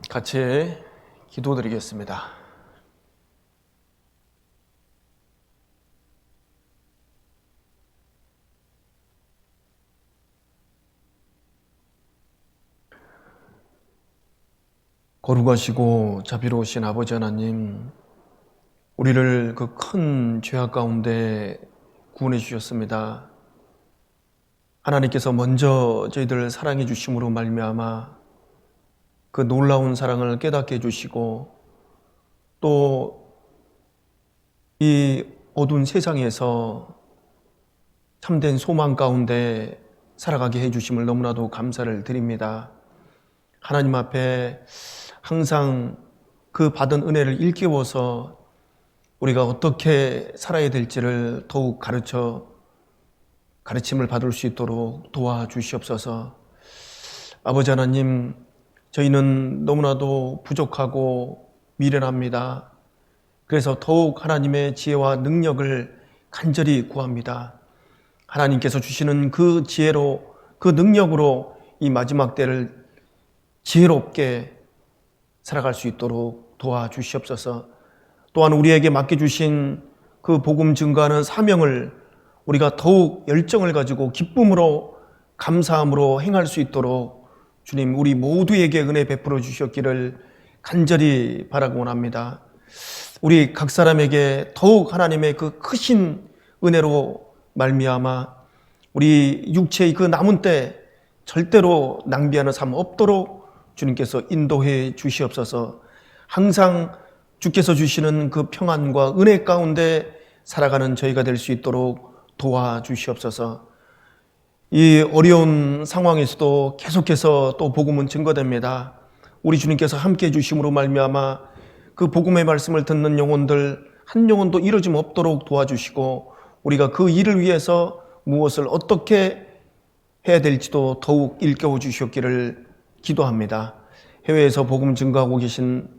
같이 기도드리겠습니다. 거룩하시고 자비로우신 아버지 하나님, 우리를 그 큰 죄악 가운데 구원해 주셨습니다. 하나님께서 먼저 저희들을 사랑해 주심으로 말미암아 그 놀라운 사랑을 깨닫게 해주시고, 또 이 어두운 세상에서 참된 소망 가운데 살아가게 해주심을 너무나도 감사를 드립니다. 하나님 앞에 항상 그 받은 은혜를 일깨워서 우리가 어떻게 살아야 될지를 더욱 가르침을 받을 수 있도록 도와주시옵소서. 아버지 하나님, 저희는 너무나도 부족하고 미련합니다. 그래서 더욱 하나님의 지혜와 능력을 간절히 구합니다. 하나님께서 주시는 그 지혜로, 그 능력으로 이 마지막 때를 지혜롭게 살아갈 수 있도록 도와주시옵소서. 또한 우리에게 맡겨주신 그 복음 증거하는 사명을 우리가 더욱 열정을 가지고 기쁨으로, 감사함으로 행할 수 있도록 주님, 우리 모두에게 은혜 베풀어 주셨기를 간절히 바라고 원합니다. 우리 각 사람에게 더욱 하나님의 그 크신 은혜로 말미암아 우리 육체의 그 남은 때 절대로 낭비하는 삶 없도록 주님께서 인도해 주시옵소서. 항상 주께서 주시는 그 평안과 은혜 가운데 살아가는 저희가 될 수 있도록 도와주시옵소서. 이 어려운 상황에서도 계속해서 또 복음은 증거됩니다. 우리 주님께서 함께 해주심으로 말미암아 그 복음의 말씀을 듣는 영혼들 한 영혼도 이루어짐 없도록 도와주시고, 우리가 그 일을 위해서 무엇을 어떻게 해야 될지도 더욱 일깨워 주셨기를 기도합니다. 해외에서 복음 증거하고 계신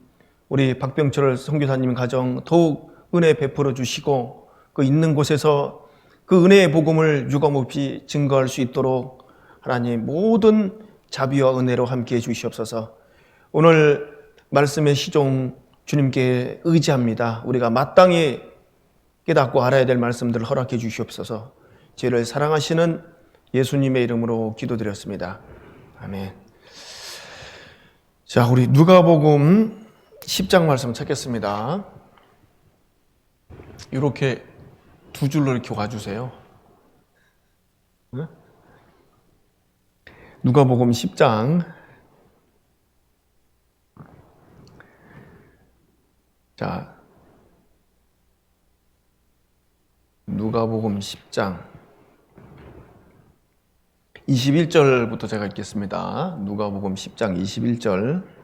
우리 박병철 선교사님 가정 더욱 은혜 베풀어 주시고, 그 있는 곳에서 그 은혜의 복음을 유감없이 증거할 수 있도록 하나님 모든 자비와 은혜로 함께해 주시옵소서. 오늘 말씀의 시종 주님께 의지합니다. 우리가 마땅히 깨닫고 알아야 될 말씀들을 허락해 주시옵소서. 죄를 사랑하시는 예수님의 이름으로 기도드렸습니다. 아멘. 자, 우리 누가복음 10장 말씀 찾겠습니다. 이렇게 두 줄로 이렇게 와주세요. 누가복음 10장. 자, 누가복음 10장 21절부터 제가 읽겠습니다. 누가복음 10장 21절.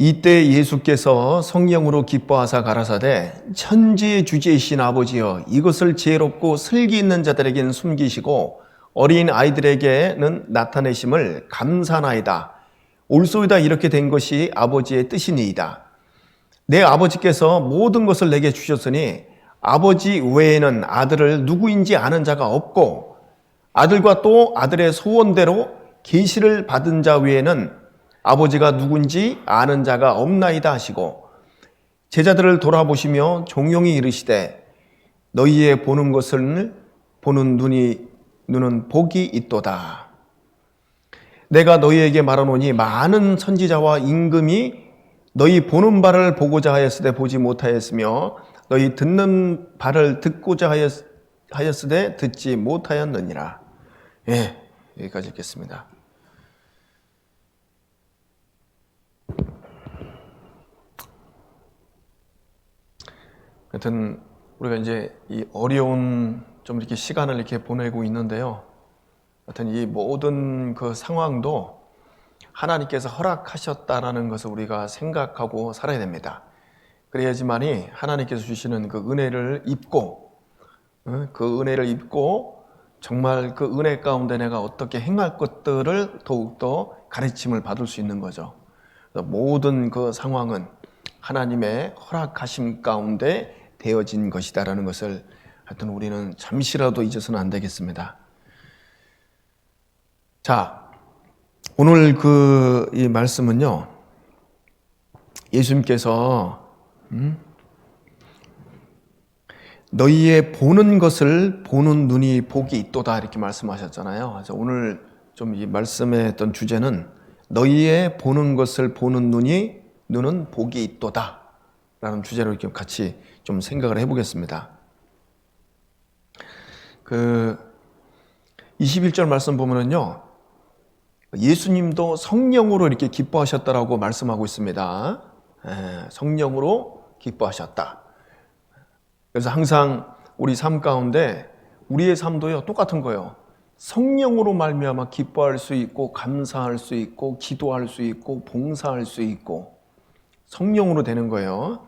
이때 예수께서 성령으로 기뻐하사 가라사대 천지의 주제이신 아버지여, 이것을 지혜롭고 슬기 있는 자들에게는 숨기시고 어린 아이들에게는 나타내심을 감사나이다. 옳소이다. 이렇게 된 것이 아버지의 뜻이니이다. 내 아버지께서 모든 것을 내게 주셨으니 아버지 외에는 아들을 누구인지 아는 자가 없고, 아들과 또 아들의 소원대로 계시를 받은 자 외에는 아버지가 누군지 아는 자가 없나이다 하시고, 제자들을 돌아보시며 종용이 이르시되 너희의 보는 것을 보는 눈은 복이 있도다. 내가 너희에게 말하노니 많은 선지자와 임금이 너희 보는 바를 보고자 하였으되 보지 못하였으며 너희 듣는 바를 듣고자 하였으되 듣지 못하였느니라. 예, 여기까지 읽겠습니다. 하여튼 우리가 이제 이 어려운 좀 이렇게 시간을 이렇게 보내고 있는데요. 하여튼 이 모든 그 상황도 하나님께서 허락하셨다라는 것을 우리가 생각하고 살아야 됩니다. 그래야지만이 하나님께서 주시는 그 은혜를 입고, 정말 그 은혜 가운데 내가 어떻게 행할 것들을 더욱더 가르침을 받을 수 있는 거죠. 모든 그 상황은 하나님의 허락하심 가운데 되어진 것이다라는 것을 하여튼 우리는 잠시라도 잊어서는 안 되겠습니다. 자, 오늘 이 말씀은요, 예수님께서 너희의 보는 것을 보는 눈이 복이 있도다 이렇게 말씀하셨잖아요. 그래서 오늘 좀 이 말씀의 어떤 주제는 너희의 보는 것을 보는 눈은 복이 있도다 라는 주제로 이렇게 같이 좀 생각을 해보겠습니다. 21절 말씀 보면은요, 예수님도 성령으로 이렇게 기뻐하셨다라고 말씀하고 있습니다. 성령으로 기뻐하셨다. 그래서 항상 우리 삶 가운데 우리의 삶도요 똑같은 거예요. 성령으로 말미암아 기뻐할 수 있고 감사할 수 있고 기도할 수 있고 봉사할 수 있고 성령으로 되는 거예요.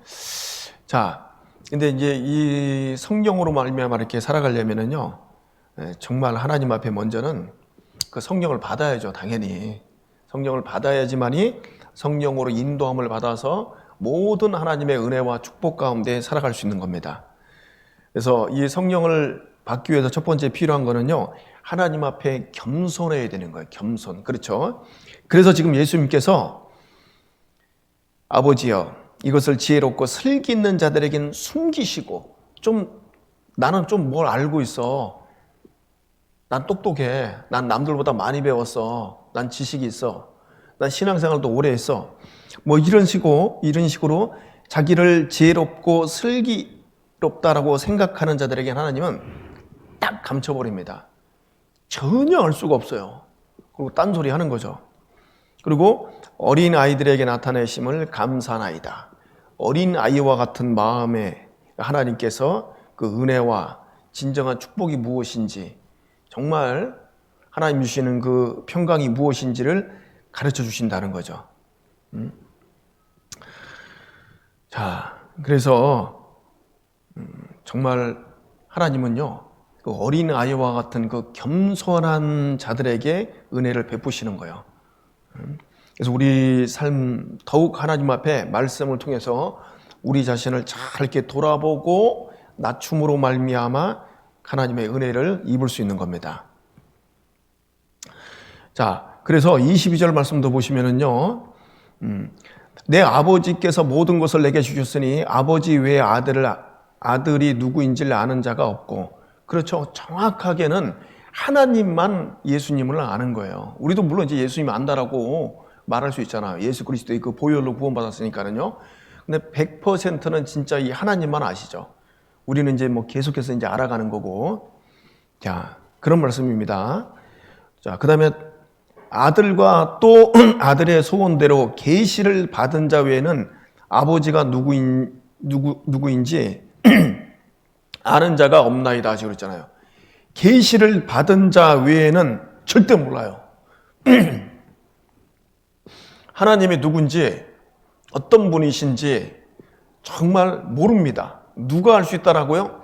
자, 근데 이제 이 성령으로 말미암아 이렇게 살아가려면은요, 정말 하나님 앞에 먼저는 그 성령을 받아야죠. 당연히 성령을 받아야지만이 성령으로 인도함을 받아서 모든 하나님의 은혜와 축복 가운데 살아갈 수 있는 겁니다. 그래서 이 성령을 받기 위해서 첫 번째 필요한 거는요, 하나님 앞에 겸손해야 되는 거예요. 겸손. 그렇죠? 그래서 지금 예수님께서 아버지여 이것을 지혜롭고 슬기 있는 자들에겐 숨기시고, 나는 좀 뭘 알고 있어, 난 똑똑해, 난 남들보다 많이 배웠어, 난 지식이 있어, 난 신앙생활도 오래 했어, 뭐 이런 식으로 자기를 지혜롭고 슬기롭다라고 생각하는 자들에게 하나님은 딱 감춰버립니다. 전혀 알 수가 없어요. 그리고 딴소리 하는 거죠. 그리고 어린 아이들에게 나타내심을 감사나이다. 어린 아이와 같은 마음에 하나님께서 그 은혜와 진정한 축복이 무엇인지, 정말 하나님 주시는 그 평강이 무엇인지를 가르쳐 주신다는 거죠. 자, 그래서 정말 하나님은요, 그 어린 아이와 같은 그 겸손한 자들에게 은혜를 베푸시는 거예요. 그래서 우리 삶 더욱 하나님 앞에 말씀을 통해서 우리 자신을 잘 이렇게 돌아보고 낮춤으로 말미암아 하나님의 은혜를 입을 수 있는 겁니다. 자, 그래서 22절 말씀도 보시면은요, 내 아버지께서 모든 것을 내게 주셨으니 아버지 외에 아들이 누구인지를 아는 자가 없고, 그렇죠. 정확하게는 하나님만 예수님을 아는 거예요. 우리도 물론 이제 예수님 안다라고 말할 수 있잖아요. 예수 그리스도의 그 보혈로 구원받았으니까는요. 근데 100%는 진짜 이 하나님만 아시죠. 우리는 이제 뭐 계속해서 이제 알아가는 거고. 자, 그런 말씀입니다. 자, 그 다음에 아들과 또 아들의 소원대로 계시를 받은 자 외에는 아버지가 누구인지 아는 자가 없나이다 하시고 그랬잖아요. 계시를 받은 자 외에는 절대 몰라요. 하나님이 누군지, 어떤 분이신지 정말 모릅니다. 누가 알 수 있다라고요?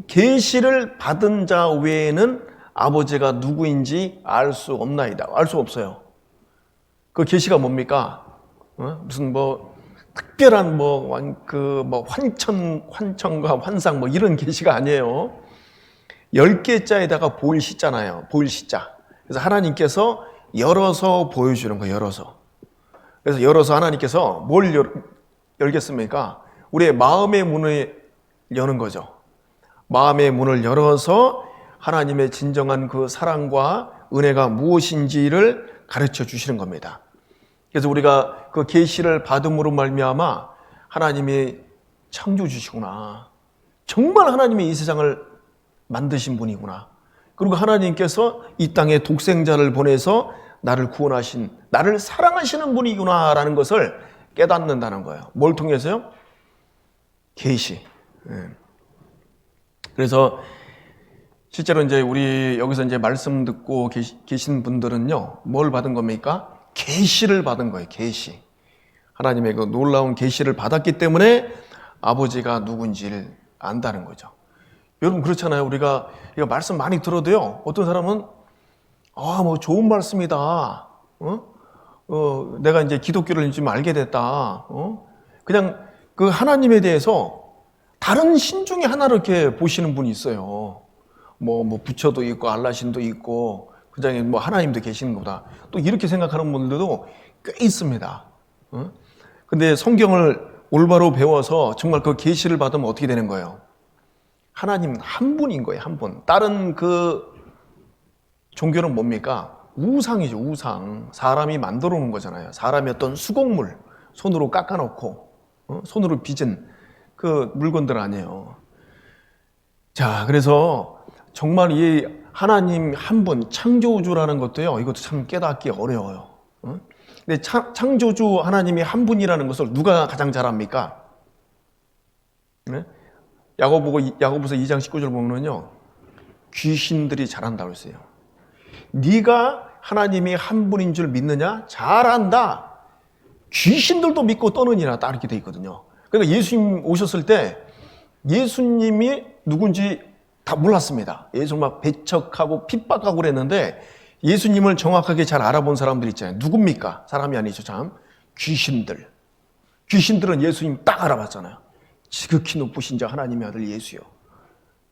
계시를 받은 자 외에는 아버지가 누구인지 알 수 없나이다. 알 수 없어요. 그 계시가 뭡니까? 무슨 뭐 특별한 환청과 환상 이런 계시가 아니에요. 10개자에다가 보일 시자잖아요. 보일 시자. 그래서 하나님께서 열어서 보여주는 거예요. 그래서 열어서 하나님께서 뭘 열겠습니까? 우리의 마음의 문을 여는 거죠. 마음의 문을 열어서 하나님의 진정한 그 사랑과 은혜가 무엇인지를 가르쳐 주시는 겁니다. 그래서 우리가 그 계시를 받음으로 말미암아 하나님이 창조주시구나, 정말 하나님이 이 세상을 만드신 분이구나, 그리고 하나님께서 이 땅에 독생자를 보내서 나를 구원하신, 나를 사랑하시는 분이구나 라는 것을 깨닫는다는 거예요. 뭘 통해서요? 계시. 그래서 실제로 이제 우리 여기서 이제 말씀 듣고 계신 분들은요, 뭘 받은 겁니까? 계시를 받은 거예요. 계시. 하나님의 그 놀라운 계시를 받았기 때문에 아버지가 누군지를 안다는 거죠. 여러분 그렇잖아요. 우리가 이거 말씀 많이 들어도요, 어떤 사람은 뭐 좋은 말씀이다. 내가 이제 기독교를 좀 알게 됐다. 그냥 그 하나님에 대해서 다른 신 중에 하나를 이렇게 보시는 분이 있어요. 뭐 부처도 있고 알라신도 있고 그장에 뭐 하나님도 계시는 거다. 또 이렇게 생각하는 분들도 꽤 있습니다. 근데 성경을 올바로 배워서 정말 그 계시를 받으면 어떻게 되는 거예요? 하나님 한 분인 거예요, 한 분. 다른 그 종교는 뭡니까? 우상이죠, 우상. 사람이 만들어 놓은 거잖아요. 사람이 어떤 수곡물, 손으로 깎아놓고, 손으로 빚은 그 물건들 아니에요. 자, 그래서 정말 이 하나님 한 분, 창조주라는 것도요, 이것도 참 깨닫기 어려워요. 근데 창조주 하나님이 한 분이라는 것을 누가 가장 잘 압니까? 네? 야고보서 2장 19절 보면요, 귀신들이 잘한다고 했어요. 네가 하나님이 한 분인 줄 믿느냐? 잘한다. 귀신들도 믿고 떠느니라, 딱 이렇게 돼 있거든요. 그러니까 예수님 오셨을 때 예수님이 누군지 다 몰랐습니다. 예수님 막 배척하고 핍박하고 그랬는데 예수님을 정확하게 잘 알아본 사람들 있잖아요. 누굽니까? 사람이 아니죠, 참. 귀신들. 귀신들은 예수님 딱 알아봤잖아요. 지극히 높으신 자 하나님의 아들 예수요.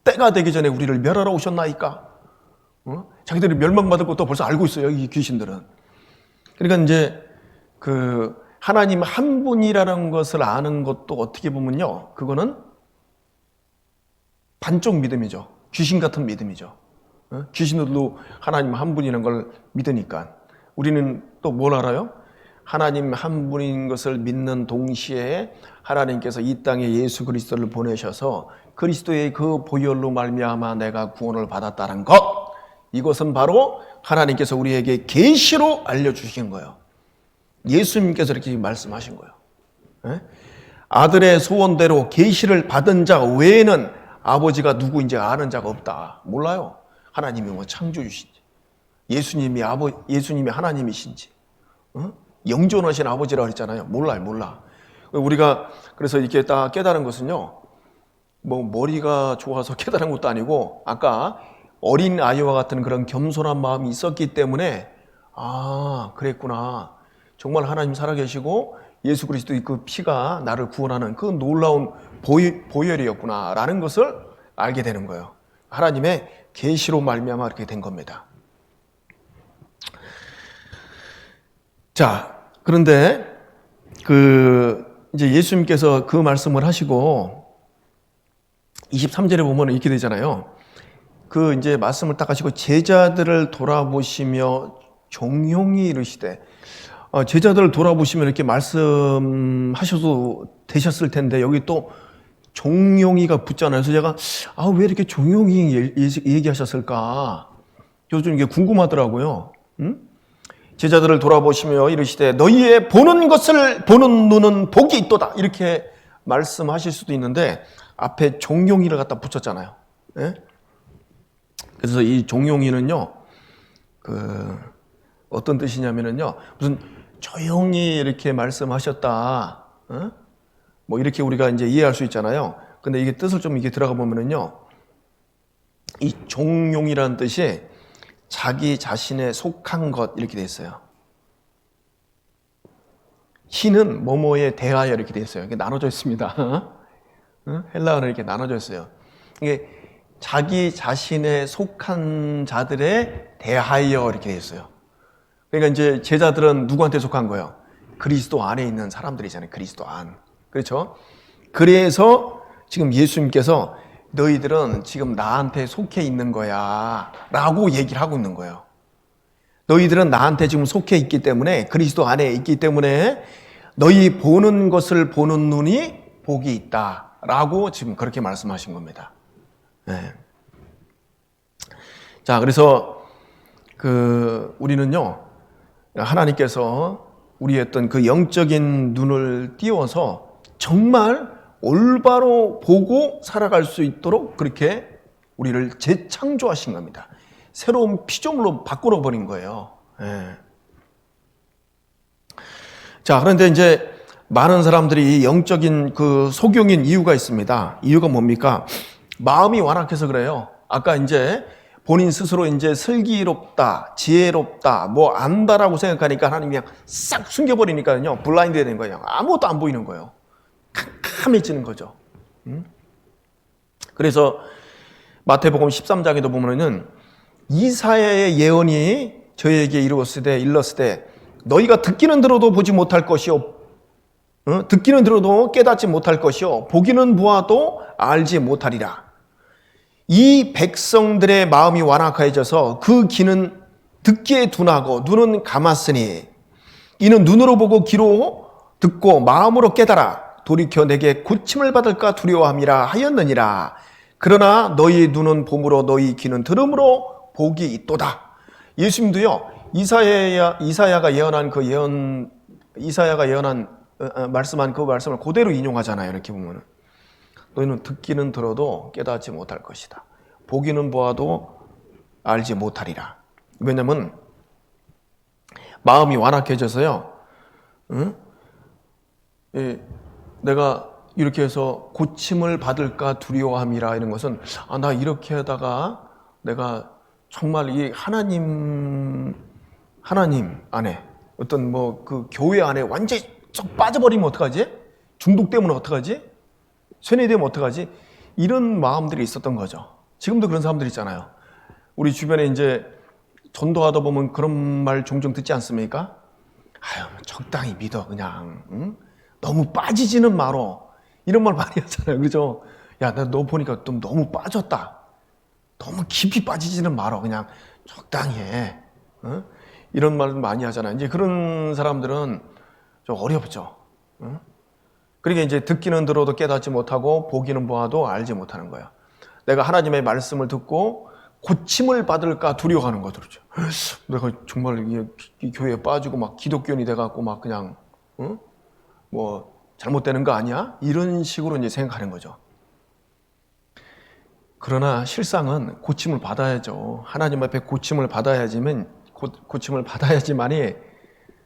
때가 되기 전에 우리를 멸하러 오셨나이까? 자기들이 멸망받을 것도 벌써 알고 있어요, 이 귀신들은. 그러니까 이제 그 하나님 한 분이라는 것을 아는 것도 어떻게 보면요, 그거는 반쪽 믿음이죠. 귀신 같은 믿음이죠. 귀신들도 하나님 한 분이라는 걸 믿으니까. 우리는 또 뭘 알아요? 하나님 한 분인 것을 믿는 동시에 하나님께서 이 땅에 예수 그리스도를 보내셔서 그리스도의 그 보혈로 말미암아 내가 구원을 받았다는 것, 이것은 바로 하나님께서 우리에게 계시로 알려주신 거예요. 예수님께서 이렇게 말씀하신 거예요. 아들의 소원대로 계시를 받은 자 외에는 아버지가 누구인지 아는 자가 없다. 몰라요. 하나님이 뭐 창조주신지, 예수님이 하나님이신지, 영존하신 아버지라고 했잖아요. 몰라. 우리가 그래서 이렇게 딱 깨달은 것은요, 뭐 머리가 좋아서 깨달은 것도 아니고, 아까 어린 아이와 같은 그런 겸손한 마음이 있었기 때문에, 아, 그랬구나. 정말 하나님 살아계시고 예수 그리스도의 그 피가 나를 구원하는 그 놀라운 보혈이었구나 라는 것을 알게 되는 거예요. 하나님의 계시로 말미암아 이렇게 된 겁니다. 자, 그런데 이제 예수님께서 그 말씀을 하시고 23절에 보면 이렇게 되잖아요. 그 이제 말씀을 딱 하시고 제자들을 돌아보시며 종용이 이르시되, 제자들을 돌아보시면 이렇게 말씀하셔도 되셨을 텐데 여기 또 종용이가 붙잖아요. 그래서 제가 왜 이렇게 종용이 얘기하셨을까? 요즘 이게 궁금하더라고요. 제자들을 돌아보시며 이르시되 너희의 보는 것을 보는 눈은 복이 있도다, 이렇게 말씀하실 수도 있는데 앞에 종용이를 갖다 붙였잖아요. 예? 그래서 이 종용이는요, 어떤 뜻이냐면요, 무슨 조용히 이렇게 말씀하셨다, 뭐 이렇게 우리가 이제 이해할 수 있잖아요. 근데 이게 뜻을 좀 이게 들어가 보면은요, 이 종용이라는 뜻이 자기 자신에 속한 것 이렇게 돼 있어요. 희는 뭐뭐에 대하여 이렇게 돼 있어요. 이게 나눠져 있습니다. 헬라어는 이렇게 나눠져 있어요. 이게 자기 자신에 속한 자들에 대하여 이렇게 돼 있어요. 그러니까 이제 제자들은 누구한테 속한 거예요? 그리스도 안에 있는 사람들이잖아요. 그리스도 안. 그렇죠? 그래서 지금 예수님께서 너희들은 지금 나한테 속해 있는 거야 라고 얘기를 하고 있는 거예요. 너희들은 나한테 지금 속해 있기 때문에, 그리스도 안에 있기 때문에 너희 보는 것을 보는 눈이 복이 있다 라고 지금 그렇게 말씀하신 겁니다. 네. 자, 그래서 우리는요, 하나님께서 우리의 어떤 그 영적인 눈을 띄워서 정말 올바로 보고 살아갈 수 있도록 그렇게 우리를 재창조하신 겁니다. 새로운 피조물로 바꾸어 버린 거예요. 예. 자, 그런데 이제 많은 사람들이 영적인 그 소경인 이유가 있습니다. 이유가 뭡니까? 마음이 완악해서 그래요. 아까 이제 본인 스스로 이제 슬기롭다, 지혜롭다, 뭐 안다라고 생각하니까 하나님이 그냥 싹 숨겨버리니까요, 블라인드 되는 거예요. 아무것도 안 보이는 거예요. 캄캄해지는 거죠. 그래서 마태복음 13장에도 보면은 이사야의 예언이 저희에게 일렀으되 너희가 듣기는 들어도 보지 못할 것이요, 듣기는 들어도 깨닫지 못할 것이요, 보기는 보아도 알지 못하리라. 이 백성들의 마음이 완악해져서 그 귀는 듣기에 둔하고 눈은 감았으니 이는 눈으로 보고 귀로 듣고 마음으로 깨달아 돌이켜 내게 고침을 받을까 두려워함이라 하였느니라. 그러나 너희 눈은 봄으로 너희 귀는 들음으로 복이 있도다. 예수님도요, 이사야가 예언한 말씀한 그 말씀을 그대로 인용하잖아요. 이렇게 보면은 너희는 듣기는 들어도 깨닫지 못할 것이다. 보기는 보아도 알지 못하리라. 왜냐하면 마음이 완악해져서요, 내가 이렇게 해서 고침을 받을까 두려워함이라 이런 것은 나 이렇게 하다가 내가 정말 이 하나님 안에 어떤 그 교회 안에 완전히 쏙 빠져버리면 어떡하지? 중독되면 어떡하지? 쇠뇌되면 어떡하지? 이런 마음들이 있었던 거죠. 지금도 그런 사람들 있잖아요. 우리 주변에 이제 전도하다 보면 그런 말 종종 듣지 않습니까? 적당히 믿어 그냥, 너무 빠지지는 말어. 이런 말 많이 하잖아요. 그렇죠? 야, 나 너 보니까 좀 너무 빠졌다. 너무 깊이 빠지지는 말어. 그냥 적당히 해. 이런 말 많이 하잖아요. 이제 그런 사람들은 좀 어렵죠. 그러니까 이제 듣기는 들어도 깨닫지 못하고 보기는 보아도 알지 못하는 거예요. 내가 하나님의 말씀을 듣고 고침을 받을까 두려워하는 거죠. 그렇죠? 내가 정말 이 교회에 빠지고 막 기독교인이 돼갖고 막 그냥 잘못되는 거 아니야? 이런 식으로 이제 생각하는 거죠. 그러나 실상은 고침을 받아야죠. 하나님 앞에 고침을 받아야지만이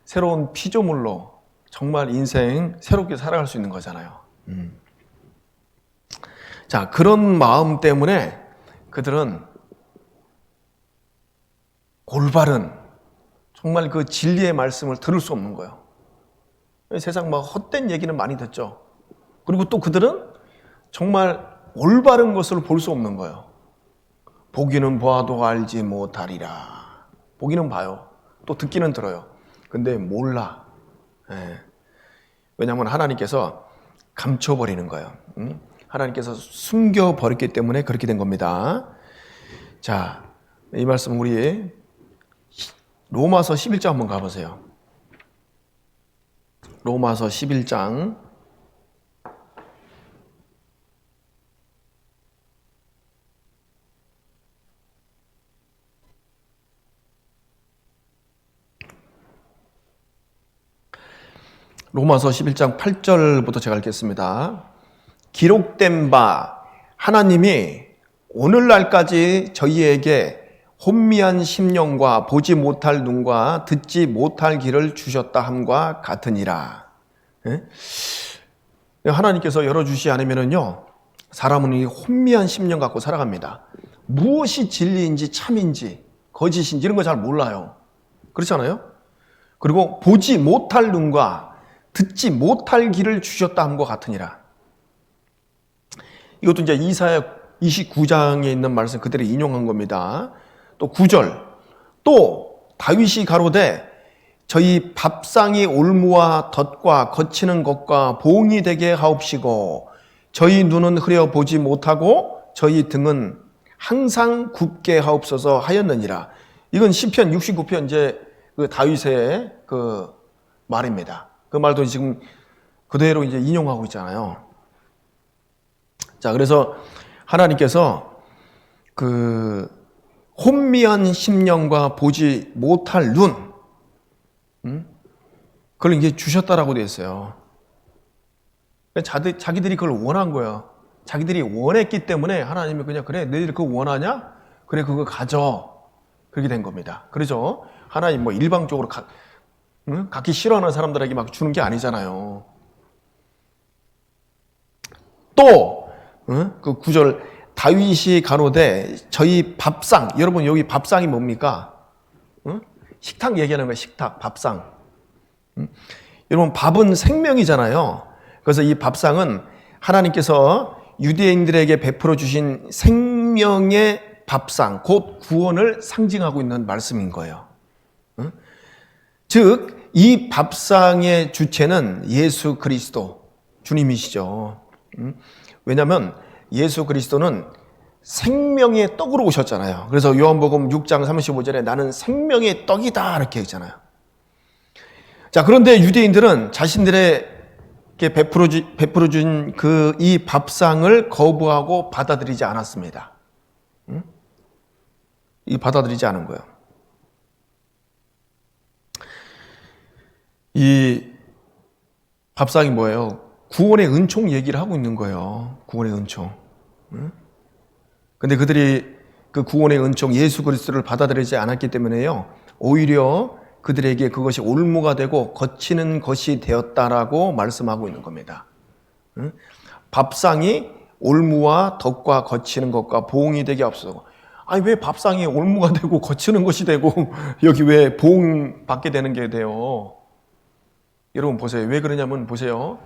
새로운 피조물로 정말 인생 새롭게 살아갈 수 있는 거잖아요. 자, 그런 마음 때문에 그들은 올바른 정말 그 진리의 말씀을 들을 수 없는 거예요. 세상 막 헛된 얘기는 많이 듣죠. 그리고 또 그들은 정말 올바른 것을 볼 수 없는 거예요. 보기는 보아도 알지 못하리라. 보기는 봐요. 또 듣기는 들어요. 근데 몰라. 왜냐하면 하나님께서 감춰버리는 거예요. 하나님께서 숨겨버렸기 때문에 그렇게 된 겁니다. 자, 이 말씀 우리 로마서 11장 한번 가보세요. 로마서 11장 로마서 11장 8절부터 제가 읽겠습니다. 기록된 바 하나님이 오늘날까지 저희에게 혼미한 심령과 보지 못할 눈과 듣지 못할 귀를 주셨다 함과 같으니라. 하나님께서 열어주시 않으면요, 사람은 이 혼미한 심령 갖고 살아갑니다. 무엇이 진리인지 참인지 거짓인지 이런 거 잘 몰라요. 그렇잖아요? 그리고 보지 못할 눈과 듣지 못할 귀를 주셨다 함과 같으니라. 이것도 이제 이사야 29장에 있는 말씀 그대로 인용한 겁니다. 또 9절, 또 다윗이 가로되 저희 밥상이 올무와 덫과 거치는 것과 봉이 되게 하옵시고 저희 눈은 흐려 보지 못하고 저희 등은 항상 굽게 하옵소서 하였느니라. 이건 시편 69편 이제 그 다윗의 그 말입니다. 그 말도 지금 그대로 이제 인용하고 있잖아요. 자, 그래서 하나님께서 그 혼미한 심령과 보지 못할 눈, 그걸 이제 주셨다라고 되어 있어요. 자기들이 그걸 원한 거예요. 자기들이 원했기 때문에 하나님이 그냥 그래, 너희들 그거 원하냐? 그래, 그거 가져. 그렇게 된 겁니다. 그렇죠? 하나님 일방적으로 갖기 싫어하는 사람들에게 막 주는 게 아니잖아요. 또 그 9절, 다윗이 가로되 저희 밥상, 여러분 여기 밥상이 뭡니까? 식탁 얘기하는 거예요. 식탁, 밥상. 여러분 밥은 생명이잖아요. 그래서 이 밥상은 하나님께서 유대인들에게 베풀어 주신 생명의 밥상, 곧 구원을 상징하고 있는 말씀인 거예요. 즉, 이 밥상의 주체는 예수 그리스도, 주님이시죠. 왜냐하면 예수 그리스도는 생명의 떡으로 오셨잖아요. 그래서 요한복음 6장 35절에 나는 생명의 떡이다 이렇게 했잖아요. 자, 그런데 유대인들은 자신들에게 베풀어준 그 이 밥상을 거부하고 받아들이지 않았습니다. 이 받아들이지 않은 거예요. 이 밥상이 뭐예요? 구원의 은총 얘기를 하고 있는 거예요. 구원의 은총. 근데 그들이 그 구원의 은총 예수 그리스도를 받아들이지 않았기 때문에요. 오히려 그들에게 그것이 올무가 되고 거치는 것이 되었다라고 말씀하고 있는 겁니다. 밥상이 올무와 덕과 거치는 것과 보응이 되게 앞서고, 아니 왜 밥상이 올무가 되고 거치는 것이 되고 여기 왜 보응 받게 되는 게 돼요? 여러분 보세요. 왜 그러냐면 보세요.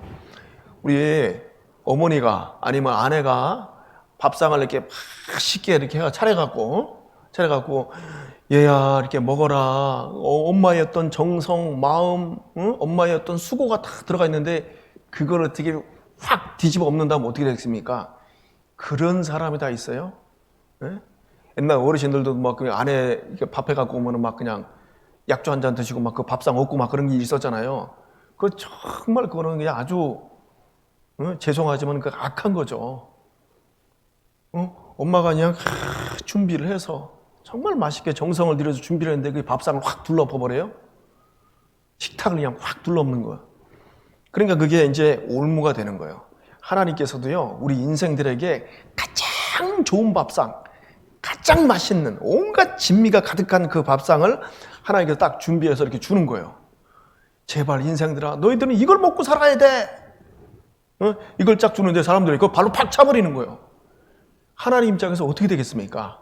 우리 어머니가 아니면 아내가 밥상을 이렇게 맛있게 이렇게 차려갖고 얘야 이렇게 먹어라. 엄마의 어떤 정성, 마음, 엄마의 어떤 수고가 다 들어가 있는데 그걸 어떻게 확 뒤집어 엎는다면 어떻게 되겠습니까? 그런 사람이 다 있어요. 네? 옛날 어르신들도 막 그 아내 밥 해갖고 오면은 막 그냥 약주 한 잔 드시고 막 그 밥상 엎고 막 그런 게 있었잖아요. 그 정말 그거는 그냥 아주 죄송하지만 그 악한 거죠. 엄마가 그냥 준비를 해서 정말 맛있게 정성을 들여서 준비를 했는데 그 밥상을 확 둘러엎어버려요. 식탁을 그냥 확 둘러엎는 거야. 그러니까 그게 이제 올무가 되는 거예요. 하나님께서도요, 우리 인생들에게 가장 좋은 밥상, 가장 맛있는 온갖 진미가 가득한 그 밥상을 하나님께서 딱 준비해서 이렇게 주는 거예요. 제발 인생들아, 너희들은 이걸 먹고 살아야 돼. 이걸 쫙 주는데 사람들이 그걸 발로 팍 차버리는 거예요. 하나님 입장에서 어떻게 되겠습니까?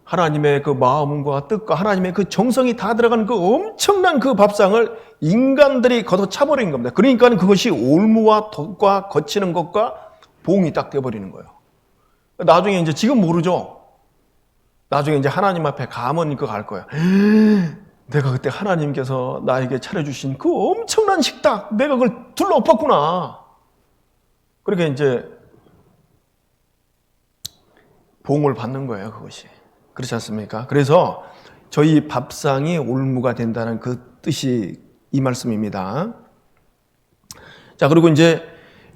하나님의 그 마음과 뜻과 하나님의 그 정성이 다 들어가는 그 엄청난 그 밥상을 인간들이 걷어차버린 겁니다. 그러니까 그것이 올무와 덕과 거치는 것과 보응이 딱 돼버리는 거예요. 나중에 이제 지금 모르죠. 나중에 이제 하나님 앞에 가면 그거 갈 거예요. 내가 그때 하나님께서 나에게 차려주신 그 엄청난 식탁, 내가 그걸 둘러엎었구나. 그러니까 이제 보응을 받는 거예요, 그것이. 그렇지 않습니까? 그래서 저희 밥상이 올무가 된다는 그 뜻이 이 말씀입니다. 자, 그리고 이제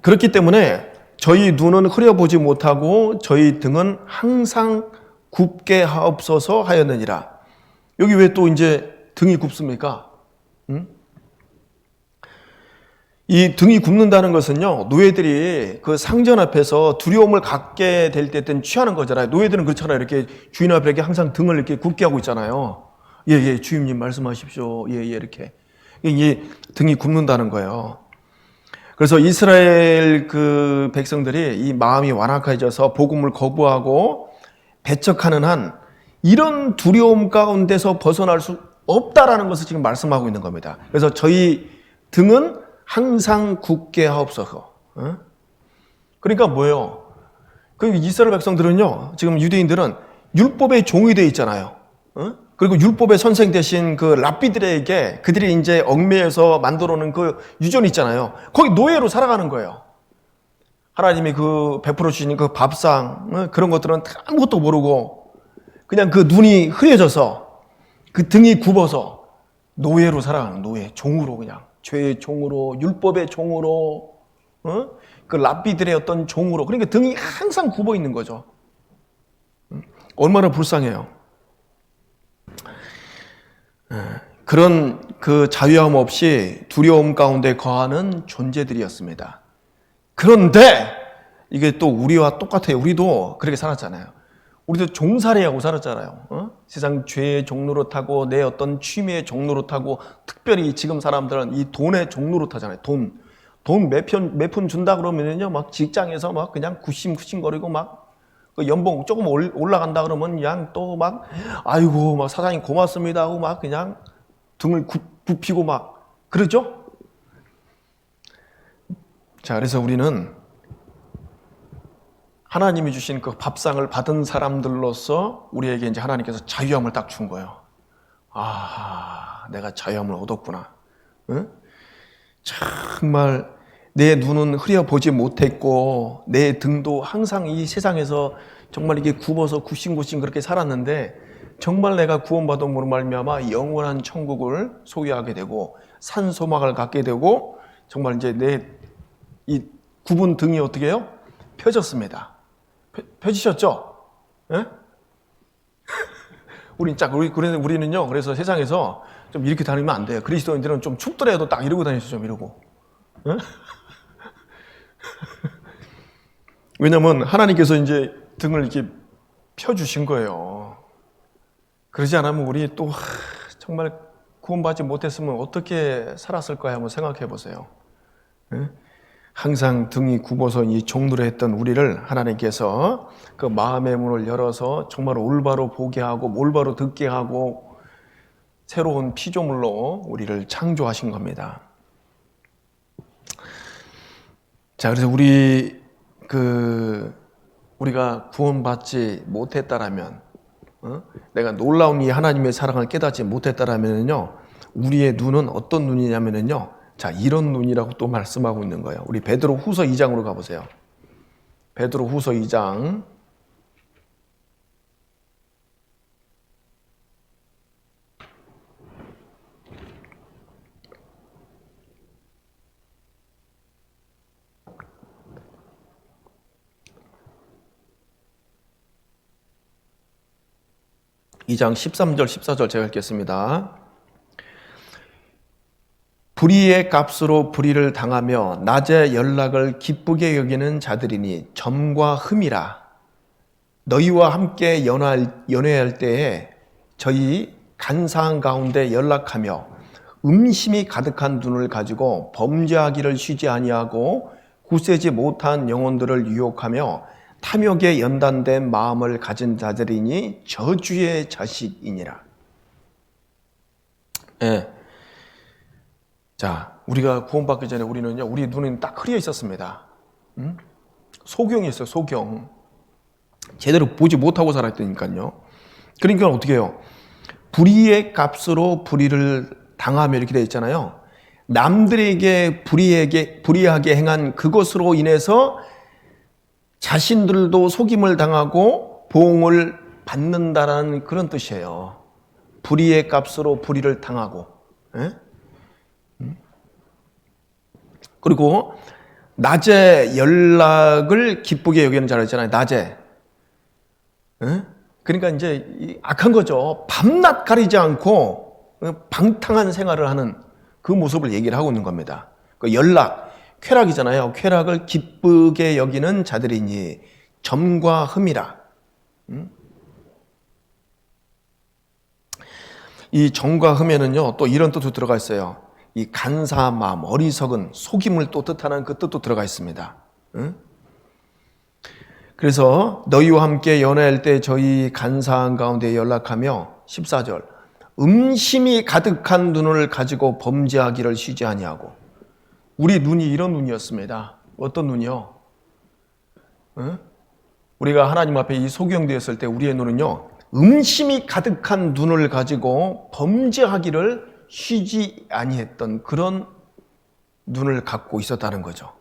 그렇기 때문에 저희 눈은 흐려보지 못하고 저희 등은 항상 굽게 하옵소서 하였느니라. 여기 왜 또 이제 등이 굽습니까? 이 등이 굽는다는 것은요, 노예들이 그 상전 앞에서 두려움을 갖게 될 때는 취하는 거잖아요. 노예들은 그렇잖아요. 이렇게 주인 앞에 이렇게 항상 등을 이렇게 굽게 하고 있잖아요. 예, 주임님 말씀하십시오. 예, 이렇게. 이 등이 굽는다는 거예요. 그래서 이스라엘 그 백성들이 이 마음이 완악해져서 복음을 거부하고 배척하는 한 이런 두려움 가운데서 벗어날 수 없다라는 것을 지금 말씀하고 있는 겁니다. 그래서 저희 등은 항상 굳게 하옵소서. 그러니까 뭐예요? 그 이스라엘 백성들은요, 지금 유대인들은 율법의 종이 되어 있잖아요. 그리고 율법의 선생 대신 그 랍비들에게 그들이 이제 얽매여서 만들어 놓은 그 유전이 있잖아요. 거기 노예로 살아가는 거예요. 하나님이 그 베풀어 주신 그 밥상, 그런 것들은 아무것도 모르고 그냥 그 눈이 흐려져서 그 등이 굽어서 노예로 살아가는 노예, 종으로 그냥. 죄의 종으로, 율법의 종으로, 그 랍비들의 어떤 종으로. 그러니까 등이 항상 굽어 있는 거죠. 얼마나 불쌍해요. 그런 그 자유함 없이 두려움 가운데 거하는 존재들이었습니다. 그런데 이게 또 우리와 똑같아요. 우리도 그렇게 살았잖아요. 우리도 종살이하고 살았잖아요. 세상 죄의 종로로 타고 내 어떤 취미의 종로로 타고, 특별히 지금 사람들은 이 돈의 종로로 타잖아요. 돈 몇 푼 준다 그러면요, 막 직장에서 막 그냥 굽신굽신거리고 막 그 연봉 조금 올라간다 그러면 그냥 또 막 아이고 막 사장님 고맙습니다 하고 막 그냥 등을 굽히고 막 그러죠. 자, 그래서 우리는 하나님이 주신 그 밥상을 받은 사람들로서 우리에게 이제 하나님께서 자유함을 딱 준 거예요. 아, 내가 자유함을 얻었구나. 응? 정말 내 눈은 흐려보지 못했고 내 등도 항상 이 세상에서 정말 이게 굽어서 굽신굽신 그렇게 살았는데 정말 내가 구원받음으로 말미암아 영원한 천국을 소유하게 되고 산소막을 갖게 되고 정말 이제 내 이 굽은 등이 어떻게 해요? 펴졌습니다. 펴지셨죠? 예? 우리는요, 그래서 세상에서 좀 이렇게 다니면 안 돼요. 그리스도인들은 좀 춥더라도 딱 이러고 다니셔, 좀 이러고. 예? 왜냐면 하나님께서 이제 등을 이렇게 펴주신 거예요. 그러지 않으면 우리 또 정말 구원받지 못했으면 어떻게 살았을까 한번 생각해 보세요. 예? 항상 등이 굽어서 이 종노래 했던 우리를 하나님께서 그 마음의 문을 열어서 정말 올바로 보게 하고 올바로 듣게 하고 새로운 피조물로 우리를 창조하신 겁니다. 자, 그래서 우리가 구원받지 못했다라면, 내가 놀라운 이 하나님의 사랑을 깨닫지 못했다라면요, 우리의 눈은 어떤 눈이냐면요, 자, 이런 눈이라고 또 말씀하고 있는 거예요. 우리 베드로 후서 2장으로 가보세요. 베드로 후서 2장. 이 장 13절, 14절 제가 읽겠습니다. 불의의 값으로 불의를 당하며 낮의 연락을 기쁘게 여기는 자들이니 점과 흠이라. 너희와 함께 연회할 때에 저희 간사한 가운데 연락하며 음심이 가득한 눈을 가지고 범죄하기를 쉬지 아니하고 굳세지 못한 영혼들을 유혹하며 탐욕에 연단된 마음을 가진 자들이니 저주의 자식이니라. 예. 자, 우리가 구원받기 전에 우리는요, 우리 눈은 딱 흐려 있었습니다. 소경이 있어요, 소경. 제대로 보지 못하고 살았다니까요. 그러니까 어떻게 해요? 불의의 값으로 불의를 당하며 이렇게 되어 있잖아요. 남들에게 불의하게 행한 그것으로 인해서 자신들도 속임을 당하고 보응을 받는다라는 그런 뜻이에요. 불의의 값으로 불의를 당하고. 예? 그리고 낮에 연락을 기쁘게 여기는 자라 있잖아요. 낮에. 그러니까 이제 악한 거죠. 밤낮 가리지 않고 방탕한 생활을 하는 그 모습을 얘기를 하고 있는 겁니다. 그 연락, 쾌락이잖아요. 쾌락을 기쁘게 여기는 자들이니 점과 흠이라. 이 점과 흠에는요, 또 이런 뜻도 들어가 있어요. 이 간사한 마음, 어리석은 속임을 또 뜻하는 그 뜻도 들어가 있습니다. 그래서 너희와 함께 연애할 때 저희 간사한 가운데 연락하며 14절 음심이 가득한 눈을 가지고 범죄하기를 쉬지 아니하고. 우리 눈이 이런 눈이었습니다. 어떤 눈이요? 우리가 하나님 앞에 이 소경되었을 때 우리의 눈은요, 음심이 가득한 눈을 가지고 범죄하기를 쉬지 아니했던 그런 눈을 갖고 있었다는 거죠.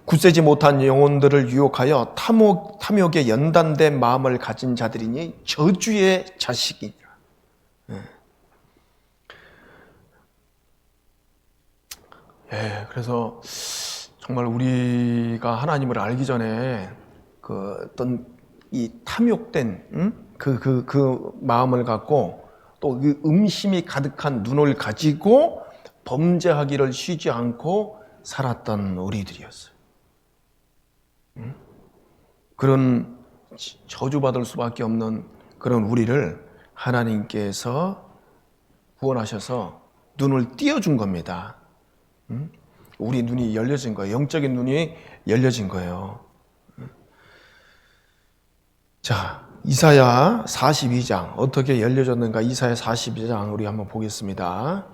굳세지 못한 영혼들을 유혹하여 탐욕에 연단된 마음을 가진 자들이니 저주의 자식이니라. 예, 그래서 정말 우리가 하나님을 알기 전에 그 어떤 이 탐욕된 그 마음을 갖고 또 그 음심이 가득한 눈을 가지고 범죄하기를 쉬지 않고 살았던 우리들이었어요. 그런 저주받을 수밖에 없는 그런 우리를 하나님께서 구원하셔서 눈을 띄워준 겁니다. 우리 눈이 열려진 거예요. 영적인 눈이 열려진 거예요. 자, 이사야 42장 어떻게 열려졌는가? 이사야 42장 우리 한번 보겠습니다.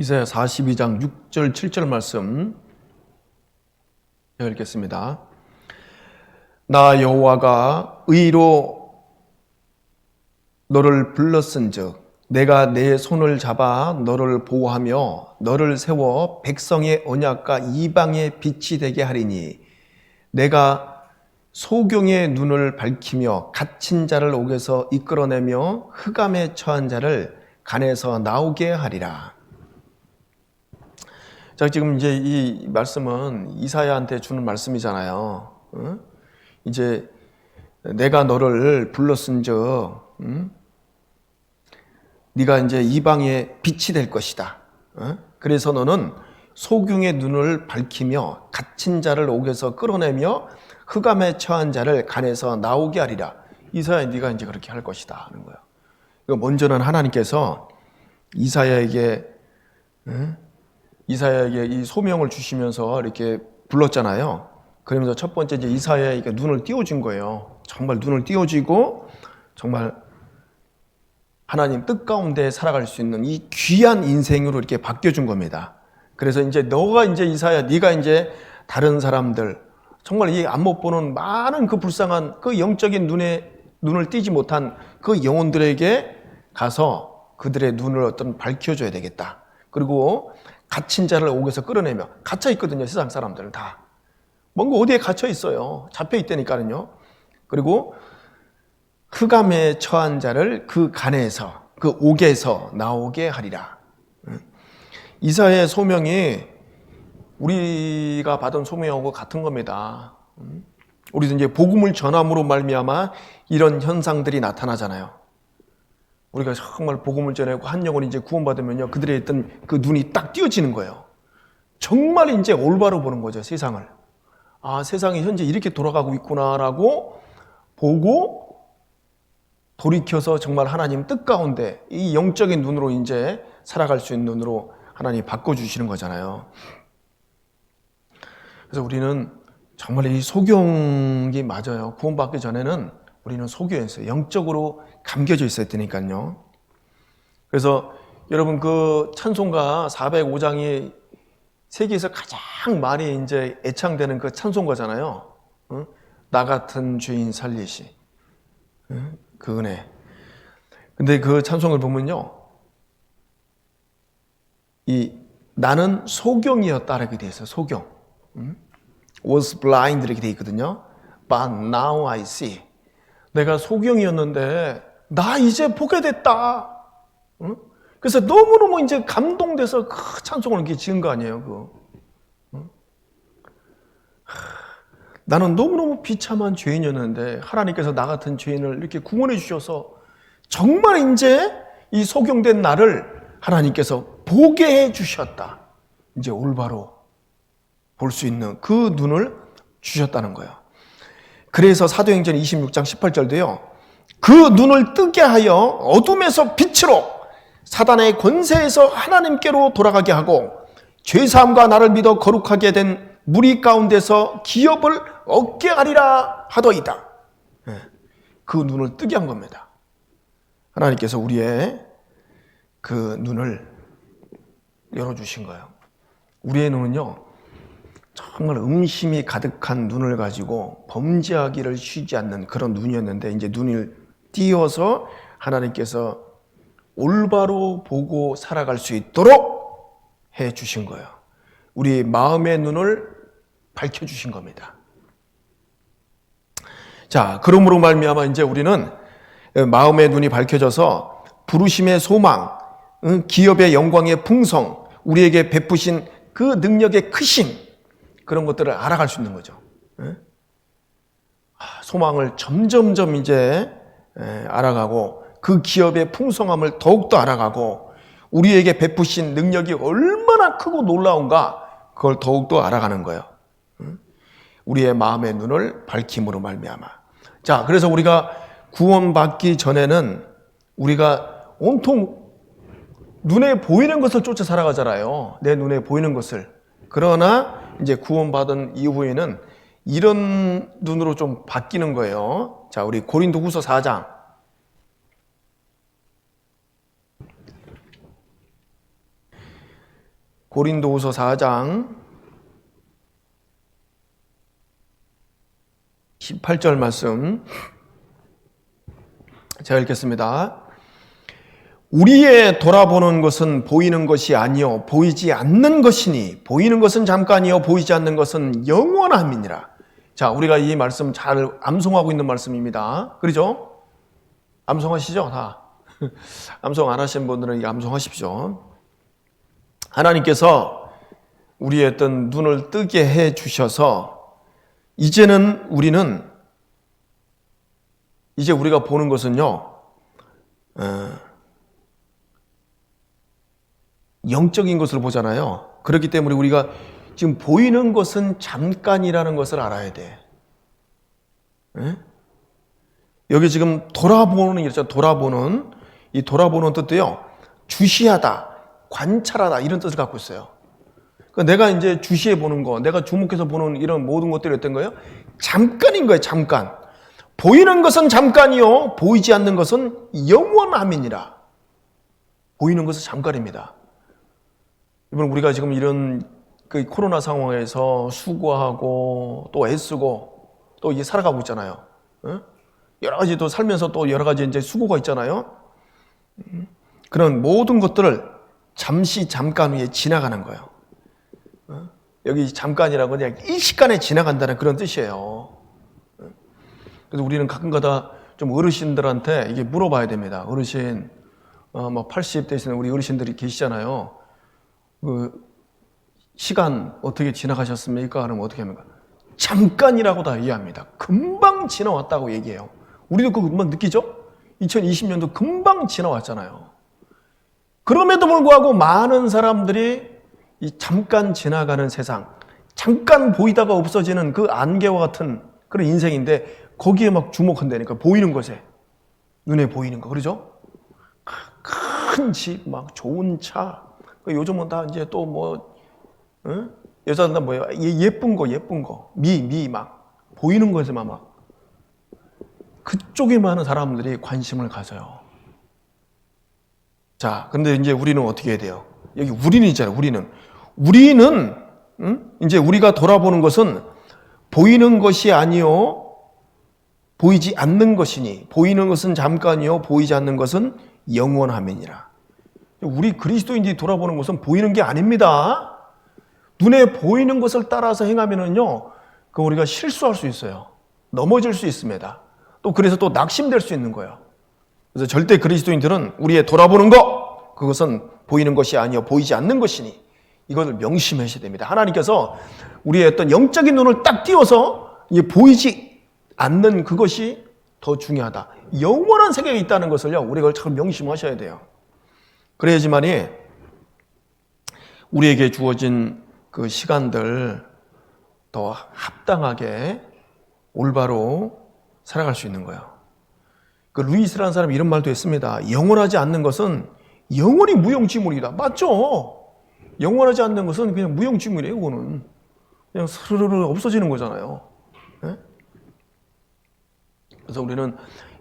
이사야 42장 6절 7절 말씀 읽겠습니다. 나 여호와가 의로 너를 불렀은즉 내가 내 손을 잡아 너를 보호하며 너를 세워 백성의 언약과 이방의 빛이 되게 하리니 내가 소경의 눈을 밝히며 갇힌 자를 옥에서 이끌어내며 흑암에 처한 자를 간에서 나오게 하리라. 자, 지금 이제 이 말씀은 이사야한테 주는 말씀이잖아요. 이제 내가 너를 불렀은즉 네가 이제 이방의 빛이 될 것이다. 그래서 너는 소경의 눈을 밝히며 갇힌 자를 옥에서 끌어내며 흑암에 처한 자를 간에서 나오게 하리라. 이사야, 네가 이제 그렇게 할 것이다 하는 거예요. 먼저는 하나님께서 이사야에게 이 소명을 주시면서 이렇게 불렀잖아요. 그러면서 첫 번째 이제 이사야에게 눈을 띄워준 거예요. 정말 눈을 띄워주고 정말 하나님 뜻 가운데 살아갈 수 있는 이 귀한 인생으로 이렇게 바뀌어준 겁니다. 그래서 이제 너가 이제 이사야, 네가 이제 다른 사람들 정말 이 안 못 보는 많은 그 불쌍한 그 영적인 눈을 띄지 못한 그 영혼들에게 가서 그들의 눈을 어떤 밝혀줘야 되겠다. 그리고 갇힌 자를 옥에서 끌어내며 갇혀 있거든요. 세상 사람들은 다 뭔가 어디에 갇혀 있어요. 잡혀 있다니까요. 그리고 흑암에 처한 자를 그 간에서 그 옥에서 나오게 하리라. 이사야의 소명이 우리가 받은 소명하고 같은 겁니다. 우리도 이제 복음을 전함으로 말미암아 이런 현상들이 나타나잖아요. 우리가 정말 복음을 전하고 한 영혼이 이제 구원받으면요, 그들의 있던 그 눈이 딱 띄어지는 거예요. 정말 이제 올바로 보는 거죠, 세상을. 아, 세상이 현재 이렇게 돌아가고 있구나라고 보고 돌이켜서 정말 하나님 뜻 가운데 이 영적인 눈으로 이제 살아갈 수 있는 눈으로 하나님 바꿔주시는 거잖아요. 그래서 우리는 정말 이 소경이 맞아요. 구원받기 전에는 우리는 소경이었어요. 영적으로 감겨져 있어야 되니까요. 그래서 여러분 그 찬송가 405장이 세계에서 가장 많이 이제 애창되는 그 찬송가잖아요. 나 같은 죄인 살리시. 그 은혜. 근데 그 찬송을 보면요, 이 나는 소경이었다 이렇게 돼 있어요. 소경. was blind 이렇게 돼 있거든요. But now I see. 내가 소경이었는데 나 이제 보게 됐다. 그래서 너무너무 이제 감동돼서 그 찬송을 이렇게 지은 거 아니에요. 나는 너무너무 비참한 죄인이었는데 하나님께서 나 같은 죄인을 이렇게 구원해 주셔서 정말 이제 이 소경된 나를 하나님께서 보게 해 주셨다. 이제 올바로 볼 수 있는 그 눈을 주셨다는 거예요. 그래서 사도행전 26장 18절도요. 그 눈을 뜨게 하여 어둠에서 빛으로 사단의 권세에서 하나님께로 돌아가게 하고 죄사함과 나를 믿어 거룩하게 된 무리 가운데서 기업을 얻게 하리라 하더이다. 그 눈을 뜨게 한 겁니다. 하나님께서 우리의 그 눈을 열어주신 거예요. 우리의 눈은요, 정말 음심이 가득한 눈을 가지고 범죄하기를 쉬지 않는 그런 눈이었는데 이제 눈을 띄어서 하나님께서 올바로 보고 살아갈 수 있도록 해 주신 거예요. 우리 마음의 눈을 밝혀주신 겁니다. 자, 그러므로 말미암아 이제 우리는 마음의 눈이 밝혀져서 부르심의 소망, 기업의 영광의 풍성, 우리에게 베푸신 그 능력의 크심, 그런 것들을 알아갈 수 있는 거죠. 소망을 점점점 이제 알아가고 그 기업의 풍성함을 더욱더 알아가고 우리에게 베푸신 능력이 얼마나 크고 놀라운가 그걸 더욱더 알아가는 거예요. 우리의 마음의 눈을 밝힘으로 말미암아. 자, 그래서 우리가 구원받기 전에는 우리가 온통 눈에 보이는 것을 쫓아 살아가잖아요. 내 눈에 보이는 것을. 그러나 이제 구원받은 이후에는 이런 눈으로 좀 바뀌는 거예요. 자, 우리 고린도후서 4장. 고린도후서 4장 18절 말씀 제가 읽겠습니다. 우리의 돌아보는 것은 보이는 것이 아니요 보이지 않는 것이니 보이는 것은 잠깐이요 보이지 않는 것은 영원함이니라. 자, 우리가 이 말씀 잘 암송하고 있는 말씀입니다. 그렇죠? 암송하시죠? 다. 암송 안 하신 분들은 암송하십시오. 하나님께서 우리의 어떤 눈을 뜨게 해 주셔서 이제는 이제 우리가 보는 것은요, 영적인 것을 보잖아요. 그렇기 때문에 우리가 지금 보이는 것은 잠깐이라는 것을 알아야 돼. 여기 지금 돌아보는 이랬잖아요. 돌아보는. 이 돌아보는 뜻도요, 주시하다, 관찰하다 이런 뜻을 갖고 있어요. 그러니까 내가 이제 주시해 보는 거, 내가 주목해서 보는 이런 모든 것들이 어떤 거예요? 잠깐인 거예요, 잠깐. 보이는 것은 잠깐이요, 보이지 않는 것은 영원함이니라. 보이는 것은 잠깐입니다. 이번 우리가 지금 이런 그 코로나 상황에서 수고하고 또 애쓰고 또 이제 살아가고 있잖아요. 여러 가지 또 살면서 또 여러 가지 이제 수고가 있잖아요. 그런 모든 것들을 잠시 잠깐 후에 지나가는 거예요. 여기 잠깐이라고 그냥 일시간에 지나간다는 그런 뜻이에요. 그래서 우리는 가끔가다 좀 어르신들한테 이게 물어봐야 됩니다. 어르신, 80 되시는 우리 어르신들이 계시잖아요. 그 시간 어떻게 지나가셨습니까? 그러면 어떻게 합니까? 잠깐이라고 다 이해합니다. 금방 지나왔다고 얘기해요. 우리도 그거 금방 느끼죠? 2020년도 금방 지나왔잖아요. 그럼에도 불구하고 많은 사람들이 이 잠깐 지나가는 세상, 잠깐 보이다가 없어지는 그 안개와 같은 그런 인생인데 거기에 막 주목한다니까. 보이는 것에, 눈에 보이는 거, 그러죠? 큰 집, 막 좋은 차. 요즘은 다 이제 또 뭐, 여자들 뭐예요? 예쁜 거, 미 막 보이는 것에만 막 그쪽에 많은 사람들이 관심을 가져요. 자, 근데 이제 우리는 어떻게 해야 돼요? 여기 우리는 있잖아요. 우리는 이제 우리가 돌아보는 것은 보이는 것이 아니요 보이지 않는 것이니 보이는 것은 잠깐이요 보이지 않는 것은 영원함이니라. 우리 그리스도인들이 돌아보는 것은 보이는 게 아닙니다. 눈에 보이는 것을 따라서 행하면은요, 그 우리가 실수할 수 있어요. 넘어질 수 있습니다. 또 그래서 또 낙심될 수 있는 거예요. 그래서 절대 그리스도인들은 우리의 돌아보는 것, 그것은 보이는 것이 아니요 보이지 않는 것이니 이것을 명심하셔야 됩니다. 하나님께서 우리의 어떤 영적인 눈을 딱 띄워서 이제 보이지 않는 그것이 더 중요하다. 영원한 세계에 있다는 것을요, 우리가 참 명심하셔야 돼요. 그래야지만이 우리에게 주어진 그 시간들 더 합당하게 올바로 살아갈 수 있는 거예요. 그 루이스라는 사람이 이런 말도 했습니다. 영원하지 않는 것은 영원히 무용지물이다. 맞죠? 영원하지 않는 것은 그냥 무용지물이에요. 그거는 그냥 스르르 없어지는 거잖아요. 네? 그래서 우리는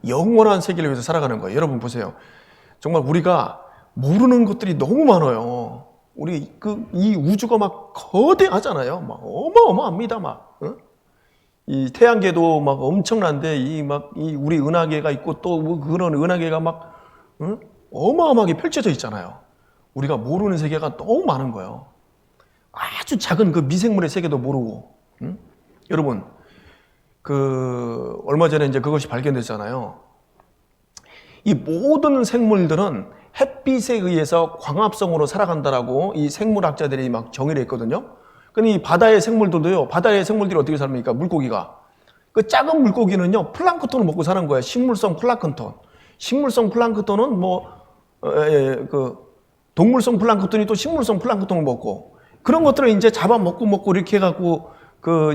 영원한 세계를 위해서 살아가는 거예요. 여러분 보세요. 정말 우리가 모르는 것들이 너무 많아요. 우리 이 우주가 막 거대하잖아요. 막 어마어마합니다. 막 이 태양계도 막 엄청난데 이 우리 은하계가 있고 또 뭐 그런 은하계가 막 어마어마하게 펼쳐져 있잖아요. 우리가 모르는 세계가 너무 많은 거예요. 아주 작은 그 미생물의 세계도 모르고. 여러분, 얼마 전에 이제 그것이 발견됐잖아요. 이 모든 생물들은 햇빛에 의해서 광합성으로 살아간다라고 이 생물학자들이 막 정의를 했거든요. 근데 이 바다의 생물들도요, 바다의 생물들이 어떻게 삽니까? 물고기가. 그 작은 물고기는요, 플랑크톤을 먹고 사는 거예요. 식물성 플랑크톤. 식물성 플랑크톤은 동물성 플랑크톤이 또 식물성 플랑크톤을 먹고, 그런 것들을 이제 잡아먹고 이렇게 해갖고,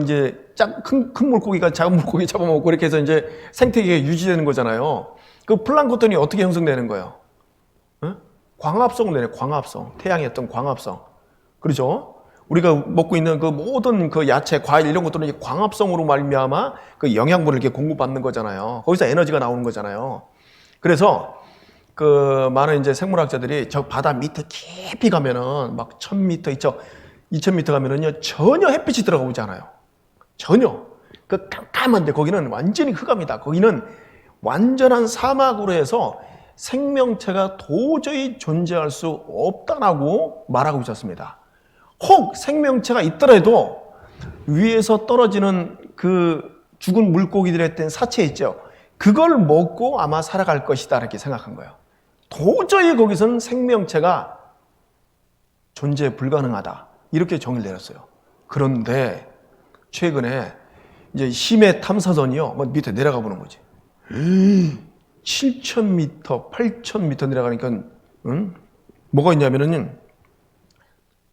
이제 큰 물고기가 작은 물고기 잡아먹고 이렇게 해서 이제 생태계가 유지되는 거잖아요. 그 플랑크톤이 어떻게 형성되는 거예요? 광합성을 내요, 광합성. 태양의 어떤 광합성. 그렇죠? 우리가 먹고 있는 그 모든 그 야채, 과일 이런 것들은 이제 광합성으로 말미암아 그 영양분을 이렇게 공급받는 거잖아요. 거기서 에너지가 나오는 거잖아요. 그래서 그 많은 이제 생물학자들이 저 바다 밑에 깊이 가면은 막 1000m, 2000m 가면은요 전혀 햇빛이 들어가오지 않아요. 전혀. 그 깜깜한데 거기는 완전히 흑암이다. 거기는 완전한 사막으로 해서 생명체가 도저히 존재할 수 없다라고 말하고 있었습니다. 혹 생명체가 있더라도 위에서 떨어지는 그 죽은 물고기들의 어떤 사체 있죠. 그걸 먹고 아마 살아갈 것이다 이렇게 생각한 거예요. 도저히 거기서는 생명체가 존재 불가능하다 이렇게 정의를 내렸어요. 그런데 최근에 이제 심해 탐사선이요 밑에 내려가 보는 거지. 7,000m, 8,000m 내려가니까 뭐가 있냐면은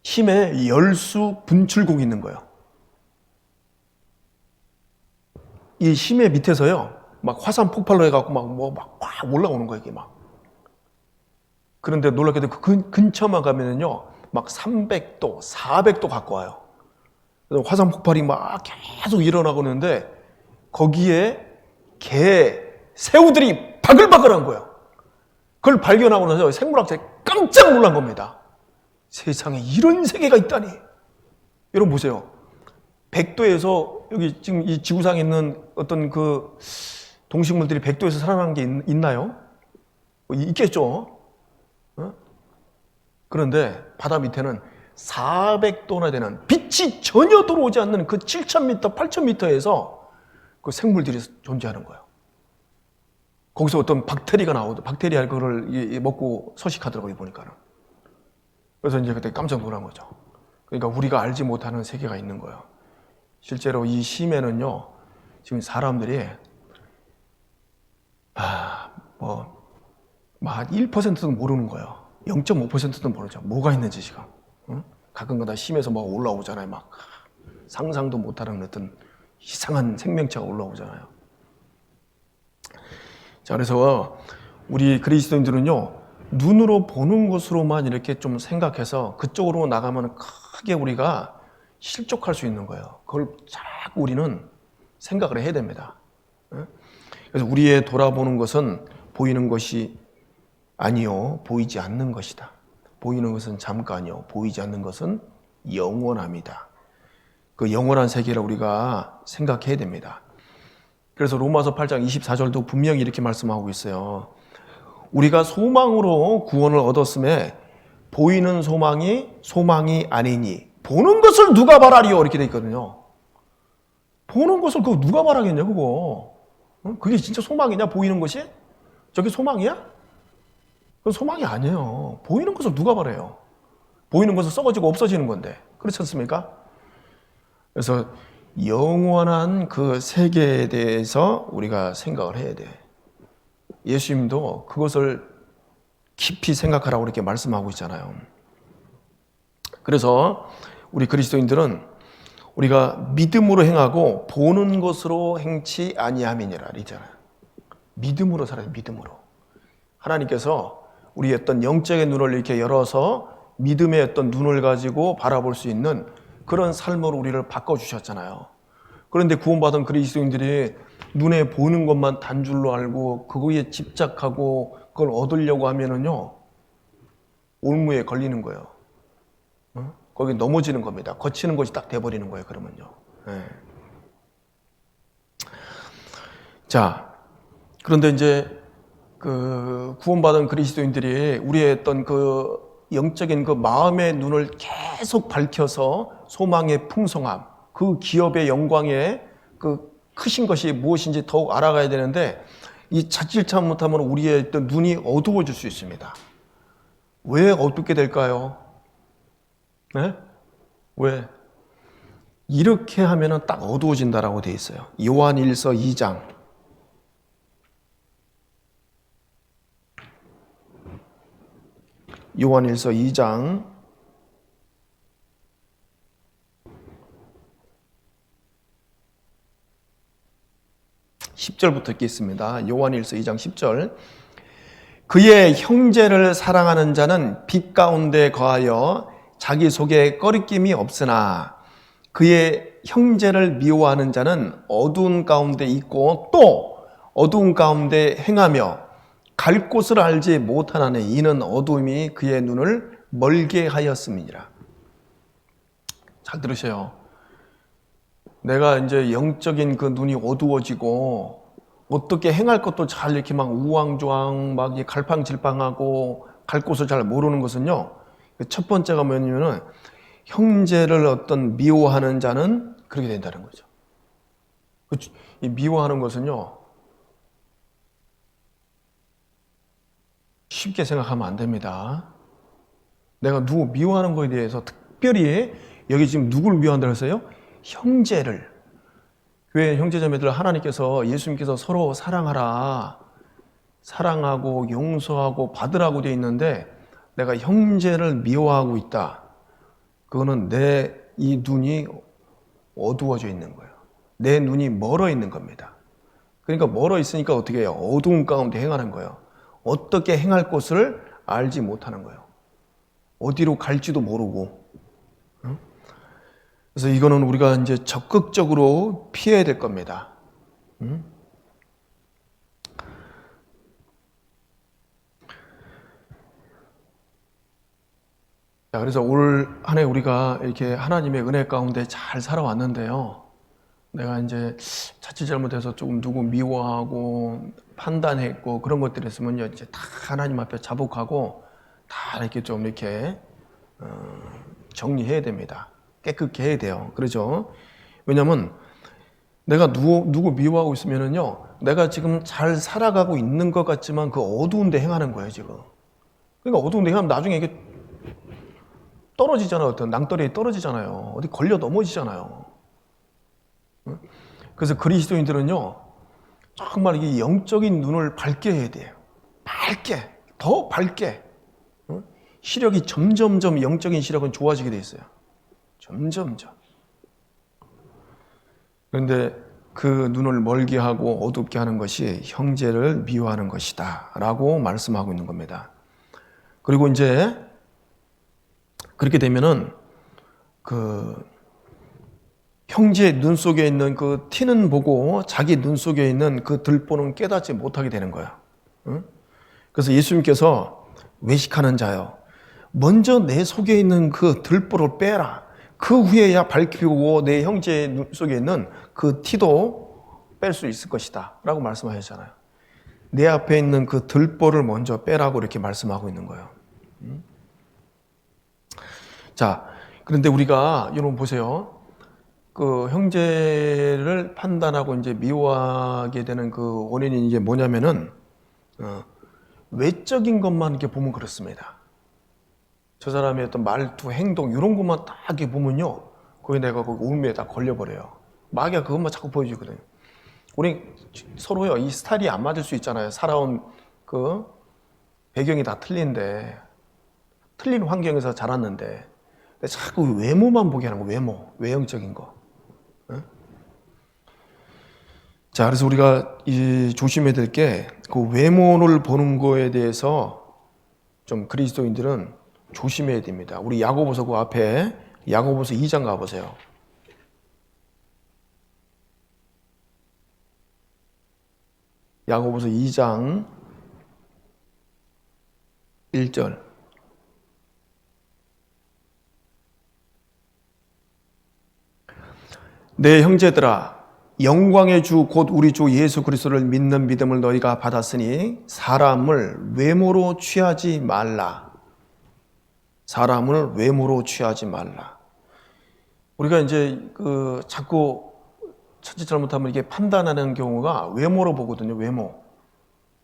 심해 열수 분출국이 있는 거예요. 이 심해 밑에서요 막 화산 폭발로 해갖고 막 올라오는 거예요 이게 막. 그런데 놀랍게도 그 근처만 가면은요 막 300도, 400도 갖고 와요. 그래서 화산 폭발이 막 계속 일어나고 있는데 거기에 새우들이 바글바글한 거예요. 그걸 발견하고 나서 생물학자들이 깜짝 놀란 겁니다. 세상에 이런 세계가 있다니. 여러분 보세요. 백도에서 여기 지금 이 지구상에 있는 어떤 그 동식물들이 백도에서 살아난 게 있나요? 있겠죠. 그런데 바다 밑에는 400도나 되는 빛이 전혀 들어오지 않는 그 7,000m, 8,000m에서 그 생물들이 존재하는 거예요. 거기서 어떤 박테리가 나오고 박테리아 그거를 먹고 서식하더라고요 보니까는. 그래서 이제 그때 깜짝 놀란 거죠. 그러니까 우리가 알지 못하는 세계가 있는 거예요. 실제로 이 심해는요 지금 사람들이 한 1%도 모르는 거예요. 0.5%도 모르죠. 뭐가 있는지 지금. 가끔가다 심해서 뭐 올라오잖아요. 막 상상도 못하는 어떤 이상한 생명체가 올라오잖아요. 자, 그래서 우리 그리스도인들은요 눈으로 보는 것으로만 이렇게 좀 생각해서 그쪽으로 나가면 크게 우리가 실족할 수 있는 거예요. 그걸 자꾸 우리는 생각을 해야 됩니다. 그래서 우리의 돌아보는 것은 보이는 것이 아니요 보이지 않는 것이다. 보이는 것은 잠깐이요 보이지 않는 것은 영원합니다. 그 영원한 세계를 우리가 생각해야 됩니다. 그래서 로마서 8장 24절도 분명히 이렇게 말씀하고 있어요. 우리가 소망으로 구원을 얻었음에 보이는 소망이 아니니 보는 것을 누가 바라리요 이렇게 돼 있거든요. 보는 것을 그거 누가 바라겠냐 그거. 그게 진짜 소망이냐 보이는 것이? 저게 소망이야? 그건 소망이 아니에요. 보이는 것을 누가 바라요? 보이는 것은 썩어지고 없어지는 건데 그렇지 않습니까? 그래서 영원한 그 세계에 대해서 우리가 생각을 해야 돼. 예수님도 그것을 깊이 생각하라고 이렇게 말씀하고 있잖아요. 그래서 우리 그리스도인들은 우리가 믿음으로 행하고 보는 것으로 행치 아니함이니라 이잖아요. 믿음으로 살아요. 믿음으로. 하나님께서 우리의 어떤 영적인 눈을 이렇게 열어서 믿음의 어떤 눈을 가지고 바라볼 수 있는 그런 삶으로 우리를 바꿔주셨잖아요. 그런데 구원받은 그리스도인들이 눈에 보이는 것만 단줄로 알고 그거에 집착하고 그걸 얻으려고 하면은요 올무에 걸리는 거예요. 거기 넘어지는 겁니다. 거치는 것이 딱 돼버리는 거예요. 그러면요. 네. 자, 그런데 이제 그 구원받은 그리스도인들이 우리의 어떤 그 영적인 그 마음의 눈을 계속 밝혀서 소망의 풍성함, 그 기업의 영광의 그 크신 것이 무엇인지 더욱 알아가야 되는데 이 자칫 잘못하면 우리의 어떤 눈이 어두워질 수 있습니다. 왜 어둡게 될까요? 네? 왜? 이렇게 하면은 딱 어두워진다라고 되어 있어요. 요한일서 2장. 요한일서 2장 10절부터 읽겠습니다. 요한일서 2장 10절. 그의 형제를 사랑하는 자는 빛 가운데 거하여 자기 속에 꺼리낌이 없으나 그의 형제를 미워하는 자는 어두운 가운데 있고 또 어두운 가운데 행하며 갈 곳을 알지 못하나니 이는 어둠이 그의 눈을 멀게 하였음이니라. 잘 들으세요. 내가 이제 영적인 그 눈이 어두워지고 어떻게 행할 것도 잘 이렇게 막 우왕좌왕 막 갈팡질팡하고 갈 곳을 잘 모르는 것은요. 첫 번째가 뭐냐면은 형제를 어떤 미워하는 자는 그렇게 된다는 거죠. 이 미워하는 것은요. 쉽게 생각하면 안 됩니다. 내가 누구 미워하는 거에 대해서 특별히 여기 지금 누구를 미워한다고 했어요? 형제를. 교회 형제자매들 하나님께서 예수님께서 서로 사랑하라. 사랑하고 용서하고 받으라고 되어 있는데 내가 형제를 미워하고 있다. 그거는 내 이 눈이 어두워져 있는 거예요. 내 눈이 멀어 있는 겁니다. 그러니까 멀어 있으니까 어떻게 해요? 어두운 가운데 행하는 거예요. 어떻게 행할 것을 알지 못하는 거예요. 어디로 갈지도 모르고. 그래서 이거는 우리가 이제 적극적으로 피해야 될 겁니다. 자, 그래서 올 한 해 우리가 이렇게 하나님의 은혜 가운데 잘 살아왔는데요. 내가 이제 자칫 잘못해서 조금 누구 미워하고 판단했고 그런 것들이 있으면요, 이제 다 하나님 앞에 자복하고 다 이렇게 좀 이렇게 정리해야 됩니다. 깨끗게 해야 돼요. 그렇죠? 왜냐면 내가 누구 미워하고 있으면은요, 내가 지금 잘 살아가고 있는 것 같지만 그 어두운 데 행하는 거예요, 지금. 그러니까 어두운 데 행하면 나중에 이게 떨어지잖아요. 어떤 낭떠러지에 떨어지잖아요. 어디 걸려 넘어지잖아요. 그래서 그리스도인들은요, 정말 이게 영적인 눈을 밝게 해야 돼요. 밝게, 더 밝게. 시력이 점점점 영적인 시력은 좋아지게 돼 있어요. 점점점. 그런데 그 눈을 멀게 하고 어둡게 하는 것이 형제를 미워하는 것이다 라고 말씀하고 있는 겁니다. 그리고 이제 그렇게 되면은 그 형제의 눈 속에 있는 그 티는 보고 자기 눈 속에 있는 그 들보는 깨닫지 못하게 되는 거야. 그래서 예수님께서 외식하는 자요, 먼저 내 속에 있는 그 들보를 빼라. 그 후에야 밝히고 내 형제의 눈 속에 있는 그 티도 뺄 수 있을 것이다 라고 말씀하셨잖아요. 내 앞에 있는 그 들보를 먼저 빼라고 이렇게 말씀하고 있는 거예요. 자, 그런데 우리가 여러분 보세요. 그 형제를 판단하고 이제 미워하게 되는 그 원인이 이제 뭐냐면은 외적인 것만 이렇게 보면 그렇습니다. 저 사람의 어떤 말투, 행동 이런 것만 딱 이렇게 보면요, 거기 내가 그 울음에 다 걸려버려요. 마귀가 그것만 자꾸 보여주거든요. 우리 서로요, 이 스타일이 안 맞을 수 있잖아요. 살아온 그 배경이 다 틀린데, 틀린 환경에서 자랐는데, 근데 자꾸 외모만 보게 하는 거, 외형적인 거. 자, 그래서 우리가 조심해야 될 게 그 외모를 보는 거에 대해서 좀 그리스도인들은 조심해야 됩니다. 우리 야고보서 그 앞에 야고보서 2장 가보세요. 야고보서 2장 1절. 내 형제들아, 영광의 주 곧 우리 주 예수 그리스도를 믿는 믿음을 너희가 받았으니 사람을 외모로 취하지 말라. 사람을 외모로 취하지 말라. 우리가 이제 그 자꾸 자칫 잘못하면 이게 판단하는 경우가 외모로 보거든요. 외모.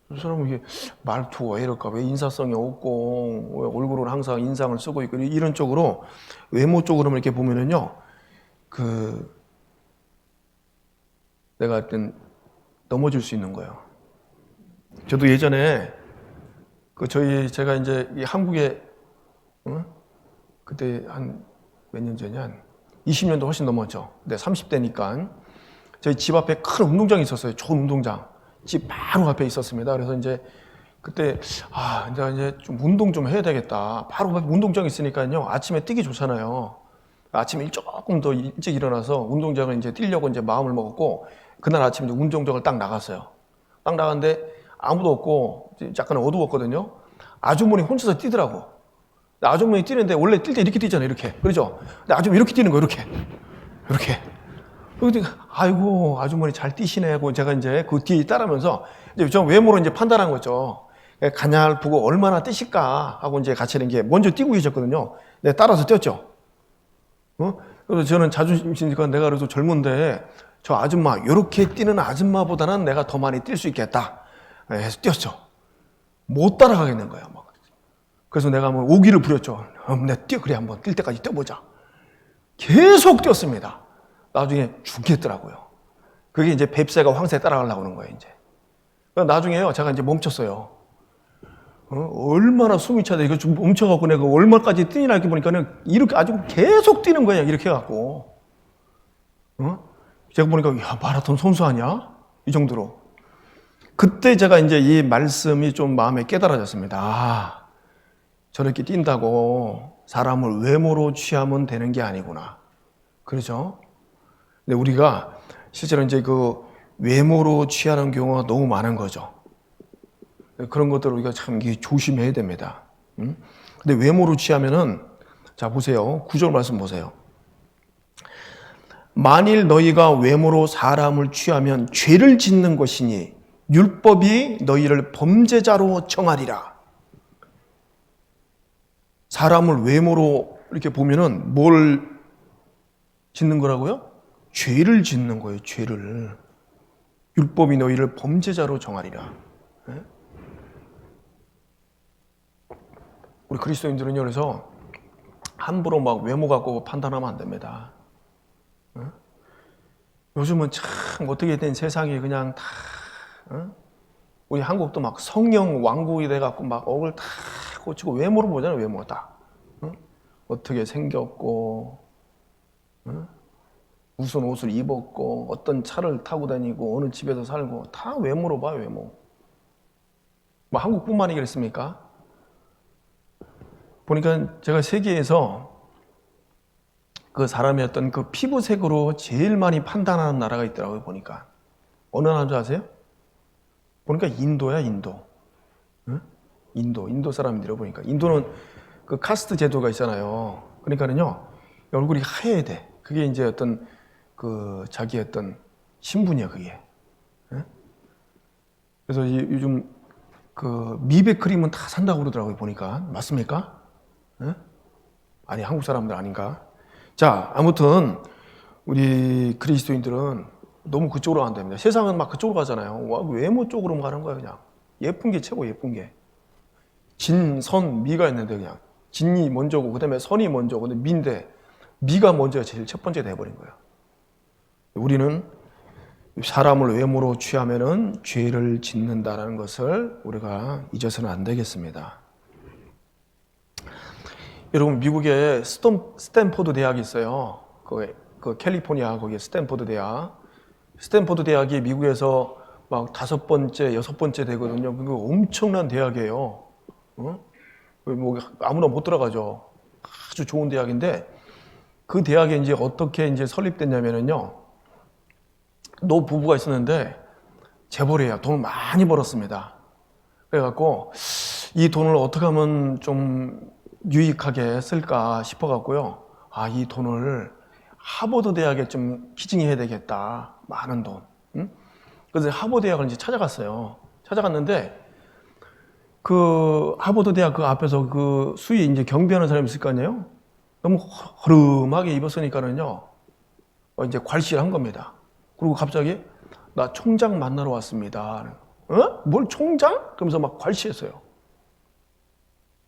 그 사람은 이게 말투가 왜 이럴까? 왜 인사성이 없고, 왜 얼굴은 항상 인상을 쓰고 있고, 이런 쪽으로, 외모 쪽으로만 이렇게 보면은요, 내가 하여튼 넘어질 수 있는 거예요. 저도 예전에 제가 이제 한국에 그때 한 몇 년 전이야? 한 20년도 훨씬 넘었죠. 근데 30대니까 저희 집 앞에 큰 운동장이 있었어요. 좋은 운동장. 집 바로 앞에 있었습니다. 그래서 이제 그때 이제 좀 운동 좀 해야 되겠다. 바로 앞에 운동장이 있으니까요. 아침에 뛰기 좋잖아요. 아침에 조금 더 일찍 일어나서 운동장을 이제 뛰려고 이제 마음을 먹었고, 그날 아침에 운동장을 딱 나갔어요. 딱 나갔는데 아무도 없고 약간 어두웠거든요. 아주머니 혼자서 뛰더라고. 아주머니 뛰는데 원래 뛸 때 이렇게 뛰잖아요. 이렇게. 그렇죠? 근데 아주머니 이렇게 뛰는 거예요. 이렇게. 근데 아이고 아주머니 잘 뛰시네 하고 제가 이제 그 뒤에 따라면서 이제 저 외모로 이제 판단한 거죠. 가냘프고 얼마나 뛰실까 하고 이제 같이 이렇게 먼저 뛰고 계셨거든요. 내가 따라서 뛰었죠. 그래서 저는 자존심 있으니까 내가 그래도 젊은데 저 아줌마 이렇게 뛰는 아줌마보다는 내가 더 많이 뛸 수 있겠다 해서 뛰었죠. 못 따라가겠는 거예요. 막. 그래서 내가 뭐 오기를 부렸죠. 내가 뛰어 그래 한번 뛸 때까지 뛰어보자. 계속 뛰었습니다. 나중에 죽겠더라고요. 그게 이제 뱁새가 황새 따라가려고 하는 거예요, 이제. 나중에요, 제가 이제 멈췄어요. 얼마나 숨이 차대. 이거 좀 멈춰갖고 내가 얼마까지 뛰나 이렇게 보니까는 이렇게 아주 계속 뛰는 거야, 이렇게 해갖고. 제가 보니까, 야, 마라톤 선수 아니야? 이 정도로. 그때 제가 이제 이 말씀이 좀 마음에 깨달아졌습니다. 아, 저렇게 뛴다고 사람을 외모로 취하면 되는 게 아니구나. 그렇죠? 근데 우리가 실제로 이제 그 외모로 취하는 경우가 너무 많은 거죠. 그런 것들을 우리가 참 조심해야 됩니다. 근데 외모로 취하면은, 자, 보세요. 9절 말씀 보세요. 만일 너희가 외모로 사람을 취하면 죄를 짓는 것이니 율법이 너희를 범죄자로 정하리라. 사람을 외모로 이렇게 보면은 뭘 짓는 거라고요? 죄를 짓는 거예요, 죄를. 율법이 너희를 범죄자로 정하리라. 네? 우리 그리스도인들은요, 그래서 함부로 막 외모 갖고 판단하면 안 됩니다. 네? 요즘은 참 어떻게 된 세상이 그냥 다, 우리 한국도 막 성령 왕국이 돼갖고 막 억을 다 고치고 외모로 보잖아요, 외모 딱. 어떻게 생겼고, 무슨 옷을 입었고 어떤 차를 타고 다니고 어느 집에서 살고 다 외모로 봐요, 외모. 뭐 한국뿐만이겠습니까? 보니까 제가 세계에서 그 사람의 어떤 그 피부색으로 제일 많이 판단하는 나라가 있더라고요, 보니까. 어느 나라인 줄 아세요? 보니까 인도야, 인도. 응? 인도 사람들이 보니까. 인도는 그 카스트 제도가 있잖아요. 그러니까는요, 얼굴이 하얘야 돼. 그게 이제 어떤 그 자기 어떤 신분이야, 그게. 예? 그래서 요즘 그 미백 크림은 다 산다고 그러더라고요, 보니까. 맞습니까? 예? 아니, 한국 사람들 아닌가? 자, 아무튼 우리 그리스도인들은 너무 그쪽으로 안 됩니다. 세상은 막 그쪽으로 가잖아요. 와, 외모 쪽으로 가는 거야, 그냥. 예쁜 게 최고, 예쁜 게. 진, 선, 미가 있는데 그냥 진이 먼저고 그다음에 선이 먼저고 근데 미인데 미가 먼저 제일 첫 번째 돼버린 거예요. 우리는 사람을 외모로 취하면은 죄를 짓는다는 것을 우리가 잊어서는 안 되겠습니다. 여러분, 미국에 스탠포드 대학이 있어요. 그 캘리포니아 거기에 스탠포드 대학. 스탠포드 대학이 미국에서 막 5번째, 6번째 되거든요. 그거 엄청난 대학이에요. 뭐 아무나 못 들어가죠. 아주 좋은 대학인데 그 대학에 이제 어떻게 이제 설립됐냐면요. 노 부부가 있었는데 재벌이에요. 돈을 많이 벌었습니다. 그래갖고 이 돈을 어떻게 하면 좀 유익하게 쓸까 싶어갖고요. 아, 이 돈을 하버드 대학에 좀 기증해야 되겠다. 많은 돈. 그래서 하버드 대학을 이제 찾아갔어요. 찾아갔는데 그 하버드 대학 그 앞에서 그 수위 이제 경비하는 사람이 있을 거 아니에요? 너무 허름하게 입었으니까는요. 이제 괄시한 겁니다. 그리고 갑자기 나 총장 만나러 왔습니다. 뭘 총장? 그러면서 막 괄시했어요.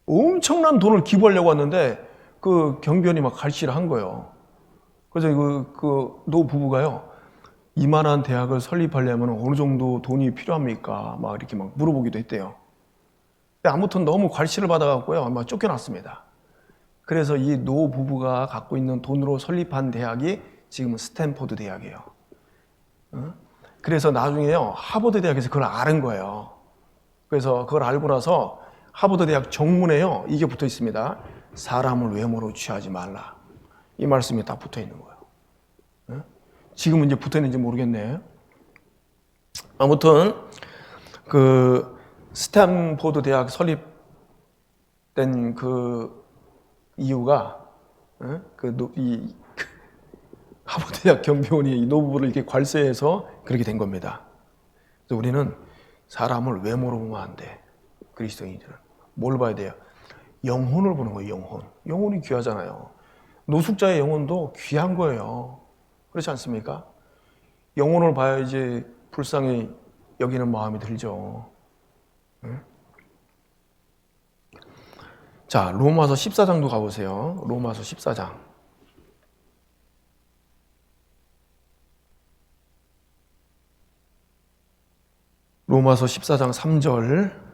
엄청난 돈을 기부하려고 왔는데 그 경비원이 막 괄시를 한 거예요. 그래서 그 노 부부가요. 이만한 대학을 설립하려면 어느 정도 돈이 필요합니까? 막 이렇게 막 물어보기도 했대요. 근데 아무튼 너무 괄시를 받아갖고요. 아마 쫓겨났습니다. 그래서 이 노 부부가 갖고 있는 돈으로 설립한 대학이 지금은 스탠포드 대학이에요. 그래서 나중에요. 하버드 대학에서 그걸 알은 거예요. 그래서 그걸 알고 나서 하버드 대학 정문에요. 이게 붙어 있습니다. 사람을 외모로 취하지 말라. 이 말씀이 다 붙어 있는 거예요. 지금은 이제 붙어 있는지 모르겠네. 아무튼 그 스탠포드 대학 설립된 그 이유가 이 하버드 대학 경비원이 이 노부부를 이렇게 괄세해서 그렇게 된 겁니다. 그래서 우리는 사람을 외모로 보면 안 돼. 그리스도인들은 뭘 봐야 돼요? 영혼을 보는 거예요. 영혼. 영혼이 귀하잖아요. 노숙자의 영혼도 귀한 거예요. 그렇지 않습니까? 영혼을 봐야지 불쌍히 여기는 마음이 들죠. 응? 자, 로마서 14장도 가보세요. 로마서 14장. 로마서 14장 3절.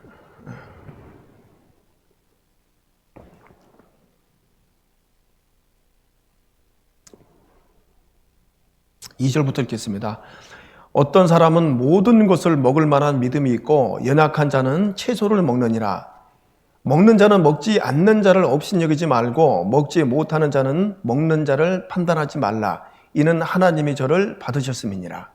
2절부터 읽겠습니다. 어떤 사람은 모든 것을 먹을 만한 믿음이 있고 연약한 자는 채소를 먹느니라. 먹는 자는 먹지 않는 자를 업신여기지 말고 먹지 못하는 자는 먹는 자를 판단하지 말라. 이는 하나님이 저를 받으셨음이니라.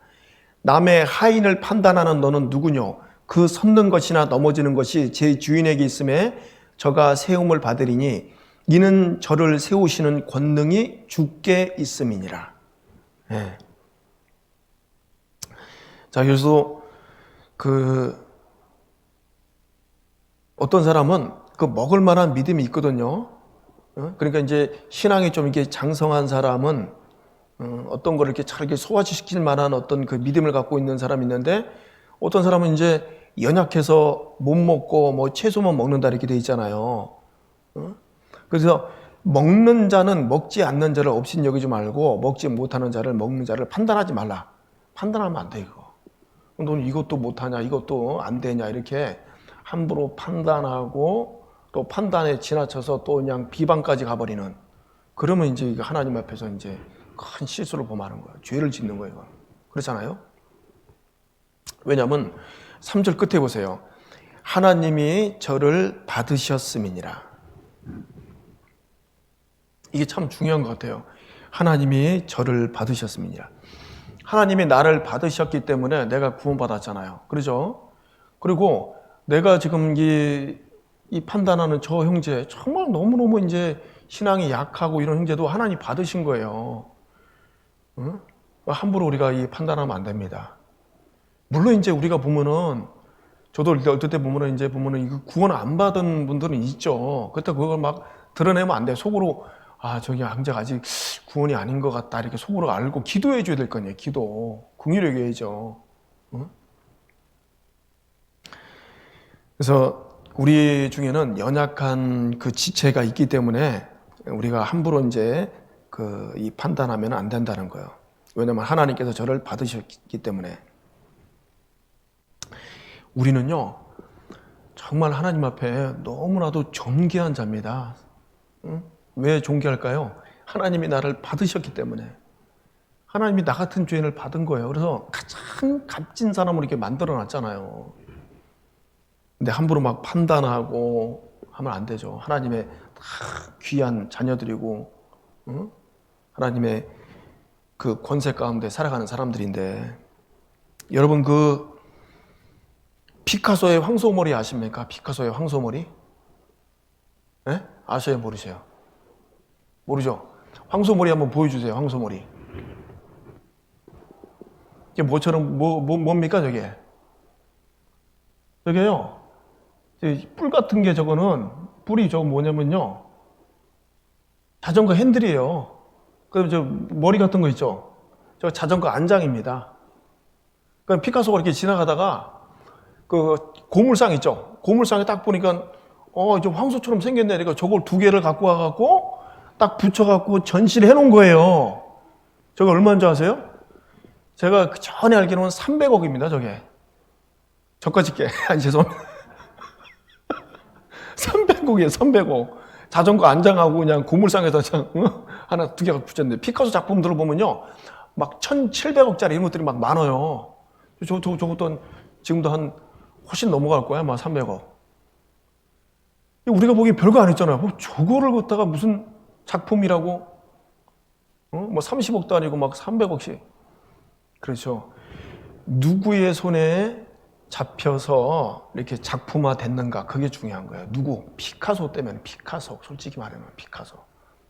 남의 하인을 판단하는 너는 누구뇨? 그 섰는 것이나 넘어지는 것이 제 주인에게 있음에 저가 세움을 받으리니 이는 저를 세우시는 권능이 주께 있음이니라. 네. 자, 그래서 어떤 사람은 그 먹을 만한 믿음이 있거든요. 그러니까 이제 신앙이 좀 이렇게 장성한 사람은 어떤 걸 이렇게 잘 소화시킬 만한 어떤 그 믿음을 갖고 있는 사람이 있는데, 어떤 사람은 이제 연약해서 못 먹고 뭐 채소만 먹는다 이렇게 돼 있잖아요. 그래서 먹는 자는 먹지 않는 자를 업신여기지 말고 먹지 못하는 자를 먹는 자를 판단하지 말라. 판단하면 안 돼, 이거. 너는 이것도 못하냐, 이것도 안 되냐, 이렇게 함부로 판단하고 또 판단에 지나쳐서 또 그냥 비방까지 가버리는, 그러면 이제 하나님 앞에서 이제 큰 실수를 범하는 거예요. 죄를 짓는 거예요. 그렇잖아요? 왜냐하면 3절 끝에 보세요. 하나님이 저를 받으셨음이니라. 이게 참 중요한 것 같아요. 하나님이 저를 받으셨음이니라. 하나님이 나를 받으셨기 때문에 내가 구원받았잖아요. 그렇죠? 그리고 내가 지금 이 판단하는 저 형제, 정말 너무너무 이제 신앙이 약하고 이런 형제도 하나님 받으신 거예요. 응? 함부로 우리가 이 판단하면 안 됩니다. 물론 이제 우리가 보면은, 저도 어떨 때 보면은 이제 이거 구원 안 받은 분들은 있죠. 그때 그걸 막 드러내면 안 돼. 속으로, 저기 형제가 아직 구원이 아닌 것 같다, 이렇게 속으로 알고 기도해 줘야 될 거 아니에요. 기도. 긍휼히 여겨야죠. 응? 그래서 우리 중에는 연약한 그 지체가 있기 때문에 우리가 함부로 이제 이 판단하면 안 된다는 거예요. 왜냐하면 하나님께서 저를 받으셨기 때문에. 우리는요, 정말 하나님 앞에 너무나도 존귀한 자입니다. 응? 왜 존귀할까요? 하나님이 나를 받으셨기 때문에. 하나님이 나 같은 죄인을 받은 거예요. 그래서 가장 값진 사람으로 이렇게 만들어 놨잖아요. 근데 함부로 막 판단하고 하면 안 되죠. 하나님의 다 귀한 자녀들이고, 응? 하나님의 그 권세 가운데 살아가는 사람들인데, 여러분 피카소의 황소머리 아십니까? 피카소의 황소머리? 네? 아셔요? 모르세요? 모르죠? 황소머리 한번 보여주세요. 황소머리. 이게 뭐처럼 뭡니까 저게? 저게요, 뿔 같은 게, 저거는 뿔이 저거 뭐냐면요, 자전거 핸들이에요. 그럼 저 머리 같은 거 있죠? 저 자전거 안장입니다. 그럼 피카소가 이렇게 지나가다가 그 고물상 있죠? 고물상에 딱 보니까 좀 황소처럼 생겼네. 그러니까 저걸 2개를 갖고 와갖고 딱 붙여갖고 전시를 해놓은 거예요. 저게 얼마인 줄 아세요? 제가 그 전에 알기로는 300억입니다. 저게. 저까짓게. 죄송합니다. 300억이에요. 300억. 자전거 안장하고 그냥 고물상에다 그냥 하나 2개 갖고 붙였는데, 피카소 작품들을 보면요, 막 1,700억짜리 이런 것들이 막 많아요. 저것도 지금도 훨씬 넘어갈 거야, 막 300억. 우리가 보기엔 별거 안 했잖아요. 저거를 갖다가 무슨 작품이라고? 뭐 30억도 아니고 막 300억씩. 그렇죠. 누구의 손에 잡혀서 이렇게 작품화 됐는가, 그게 중요한 거예요. 누구? 피카소 때문에. 피카소. 솔직히 말하면 피카소.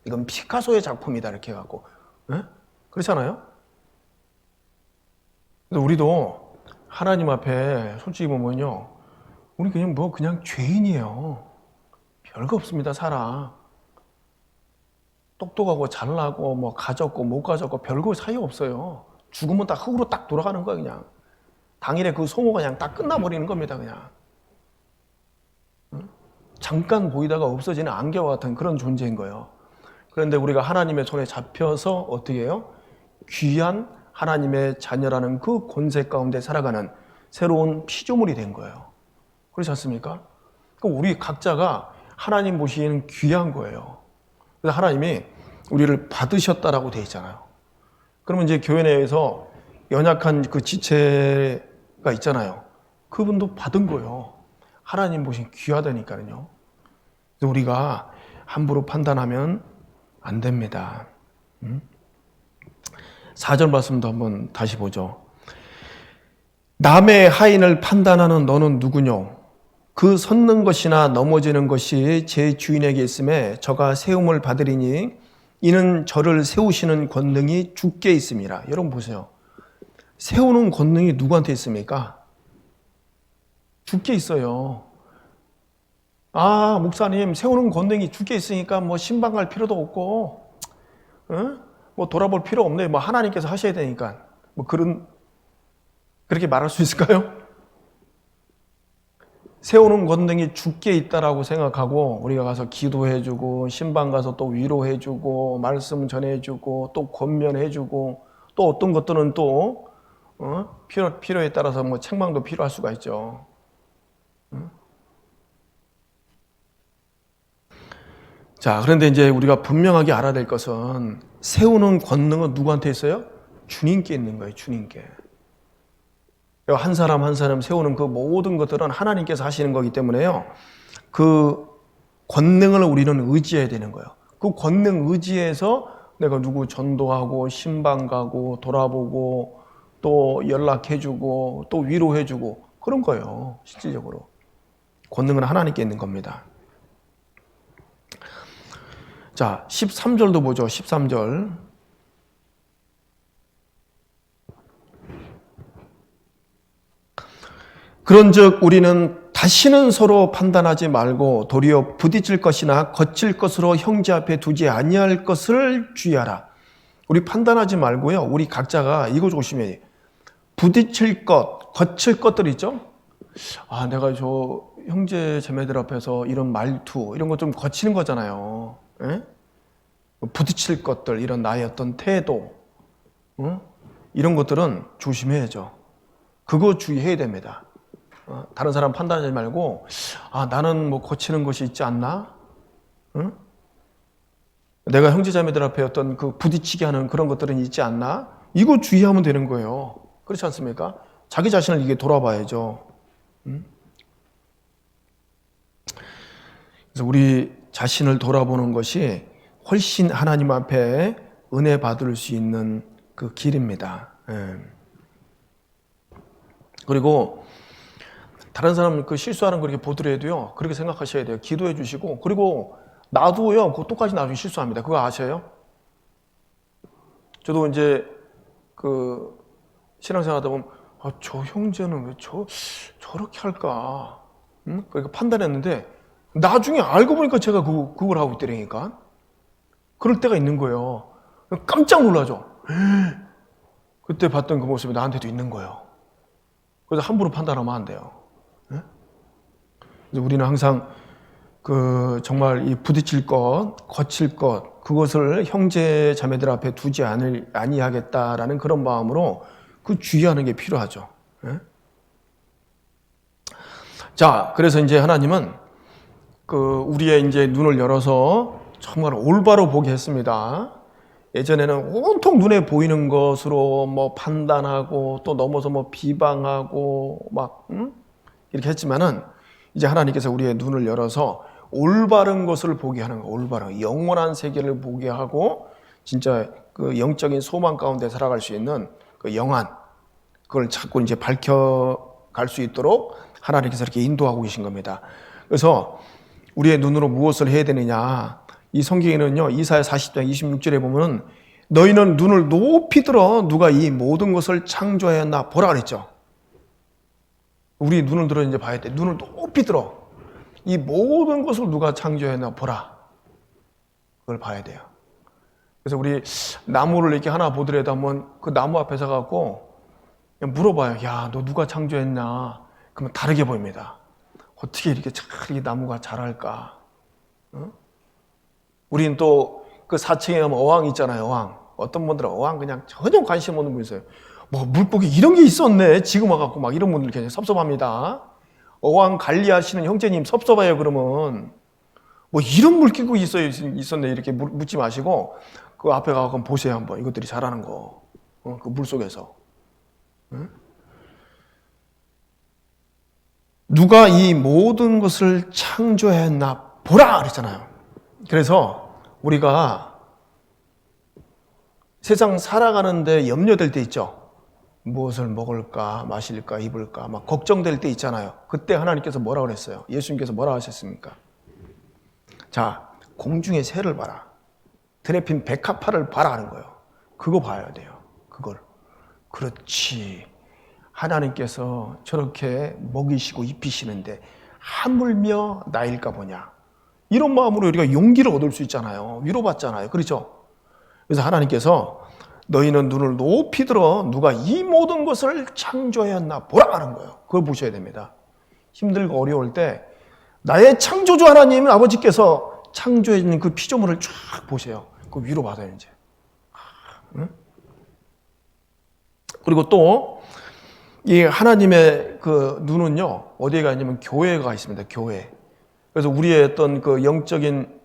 이건 피카소의 작품이다 이렇게 해갖고. 에? 그렇잖아요? 그래서 우리도 하나님 앞에 솔직히 보면요, 우리 그냥 죄인이에요. 별거 없습니다. 살아. 똑똑하고 잘나고 뭐 가졌고 못 가졌고 별거 사이 없어요. 죽으면 딱 흙으로 딱 돌아가는 거야. 그냥 당일에 그 소모가 그냥 딱 끝나버리는 겁니다. 그냥 잠깐 보이다가 없어지는 안개와 같은 그런 존재인 거예요. 그런데 우리가 하나님의 손에 잡혀서 어떻게 해요? 귀한 하나님의 자녀라는 그 권세 가운데 살아가는 새로운 피조물이 된 거예요. 그렇지 않습니까? 우리 각자가 하나님 보시기에는 귀한 거예요. 그래서 하나님이 우리를 받으셨다라고 되어 있잖아요. 그러면 이제 교회 내에서 연약한 그 지체가 있잖아요. 그분도 받은 거예요. 하나님 보시기엔 귀하다니까요. 그래서 우리가 함부로 판단하면 안 됩니다. 4절 말씀도 한번 다시 보죠. 남의 하인을 판단하는 너는 누구뇨? 그 섰는 것이나 넘어지는 것이 제 주인에게 있음에 저가 세움을 받으리니 이는 저를 세우시는 권능이 주께 있음이라. 여러분 보세요. 세우는 권능이 누구한테 있습니까? 주께 있어요. 아, 목사님, 세우는 권능이 주께 있으니까 뭐 신방 갈 필요도 없고, 뭐 돌아볼 필요 없네. 뭐 하나님께서 하셔야 되니까. 뭐 그렇게 말할 수 있을까요? 세우는 권능이 주께 있다라고 생각하고 우리가 가서 기도해주고 신방 가서 또 위로해주고 말씀 전해주고 또 권면해주고 또 어떤 것들은 또 필요에 따라서 뭐 책망도 필요할 수가 있죠. 자, 그런데 이제 우리가 분명하게 알아야 될 것은 세우는 권능은 누구한테 있어요? 주님께 있는 거예요. 주님께. 한 사람 한 사람 세우는 그 모든 것들은 하나님께서 하시는 거기 때문에요. 그 권능을 우리는 의지해야 되는 거예요. 그 권능 의지해서 내가 누구 전도하고 신방 가고 돌아보고 또 연락해주고 또 위로해주고 그런 거예요. 실질적으로. 권능은 하나님께 있는 겁니다. 자, 13절도 보죠. 13절. 그런즉 우리는 다시는 서로 판단하지 말고 도리어 부딪힐 것이나 거칠 것으로 형제 앞에 두지 아니할 것을 주의하라. 우리 판단하지 말고요. 우리 각자가 이거 조심해야 돼요. 부딪힐 것, 거칠 것들 있죠? 아, 내가 저 형제 자매들 앞에서 이런 말투 이런 거 좀 거치는 거잖아요. 에? 부딪힐 것들, 이런 나의 어떤 태도, 이런 것들은 조심해야죠. 그거 주의해야 됩니다. 다른 사람 판단하지 말고, 아, 나는 뭐 고치는 것이 있지 않나? 응? 내가 형제자매들 앞에 어떤 그 부딪히게 하는 그런 것들은 있지 않나? 이거 주의하면 되는 거예요. 그렇지 않습니까? 자기 자신을 이게 돌아봐야죠. 응? 그래서 우리 자신을 돌아보는 것이 훨씬 하나님 앞에 은혜 받을 수 있는 그 길입니다. 예. 그리고 다른 사람 그 실수하는 거 이렇게 보더라도요, 그렇게 생각하셔야 돼요. 기도해 주시고, 그리고 나도요, 그 똑같이 나중에 실수합니다. 그거 아세요? 저도 이제 그 신앙생활 하다 보면, 아, 저 형제는 왜 저렇게 할까? 응? 그러니까 판단했는데, 나중에 알고 보니까 제가 그걸 하고 있더라니까. 그럴 때가 있는 거예요. 깜짝 놀라죠. 그때 봤던 그 모습이 나한테도 있는 거예요. 그래서 함부로 판단하면 안 돼요. 그래서 우리는 항상 그 정말 이 부딪힐 것, 거칠 것, 그것을 형제 자매들 앞에 두지 아니하겠다라는 그런 마음으로 그 주의하는 게 필요하죠. 자, 그래서 이제 하나님은 그 우리의 이제 눈을 열어서 정말 올바로 보게 했습니다. 예전에는 온통 눈에 보이는 것으로 뭐 판단하고 또 넘어서 뭐 비방하고 막 이렇게 했지만은 이제 하나님께서 우리의 눈을 열어서 올바른 것을 보게 하는 거, 올바른 영원한 세계를 보게 하고 진짜 그 영적인 소망 가운데 살아갈 수 있는 그 영안, 그걸 자꾸 이제 밝혀 갈 수 있도록 하나님께서 이렇게 인도하고 계신 겁니다. 그래서 우리의 눈으로 무엇을 해야 되느냐? 이 성경에는요, 이사야 40장 26절에 보면 너희는 눈을 높이 들어 누가 이 모든 것을 창조하였나 보라 그랬죠. 우리 눈을 들어 이제 봐야 돼. 눈을 높이 들어. 이 모든 것을 누가 창조했나 보라. 그걸 봐야 돼요. 그래서 우리 나무를 이렇게 하나 보더라도 한번 그 나무 앞에서 갖고 물어봐요. 야, 너 누가 창조했냐? 그러면 다르게 보입니다. 어떻게 이렇게 이 나무가 자랄까? 어? 우린 또 그 사층에 가면 어항 있잖아요. 어항. 어떤 분들은 어항 그냥 전혀 관심 없는 분 있어요. 뭐 물고기 이런 게 있었네. 지금 와갖고 막 이런 분들 굉장히 섭섭합니다. 어항 관리하시는 형제님 섭섭해요. 그러면 뭐 이런 물고기 있었네 이렇게 묻지 마시고 그 앞에 가서 보세요 한번 이것들이 자라는 거. 그 물 속에서. 응? 누가 이 모든 것을 창조했나 보라 그랬잖아요. 그래서 우리가 세상 살아가는데 염려될 때 있죠. 무엇을 먹을까, 마실까, 입을까 막 걱정될 때 있잖아요. 그때 하나님께서 뭐라 그랬어요? 예수님께서 뭐라 하셨습니까? 자, 공중의 새를 봐라. 들에 핀 백합화를 봐라 하는 거예요. 그거 봐야 돼요. 그걸. 그렇지. 하나님께서 저렇게 먹이시고 입히시는데 하물며 나일까 보냐. 이런 마음으로 우리가 용기를 얻을 수 있잖아요. 위로받잖아요. 그렇죠? 그래서 하나님께서 너희는 눈을 높이 들어 누가 이 모든 것을 창조하였나 보라 하는 거예요. 그걸 보셔야 됩니다. 힘들고 어려울 때 나의 창조주 하나님 아버지께서 창조해 주는 그 피조물을 쫙 보세요. 그 위로받아요 이제. 응? 그리고 또 이 하나님의 그 눈은요 어디에 가 있냐면 교회가 있습니다. 교회. 그래서 우리의 어떤 그 영적인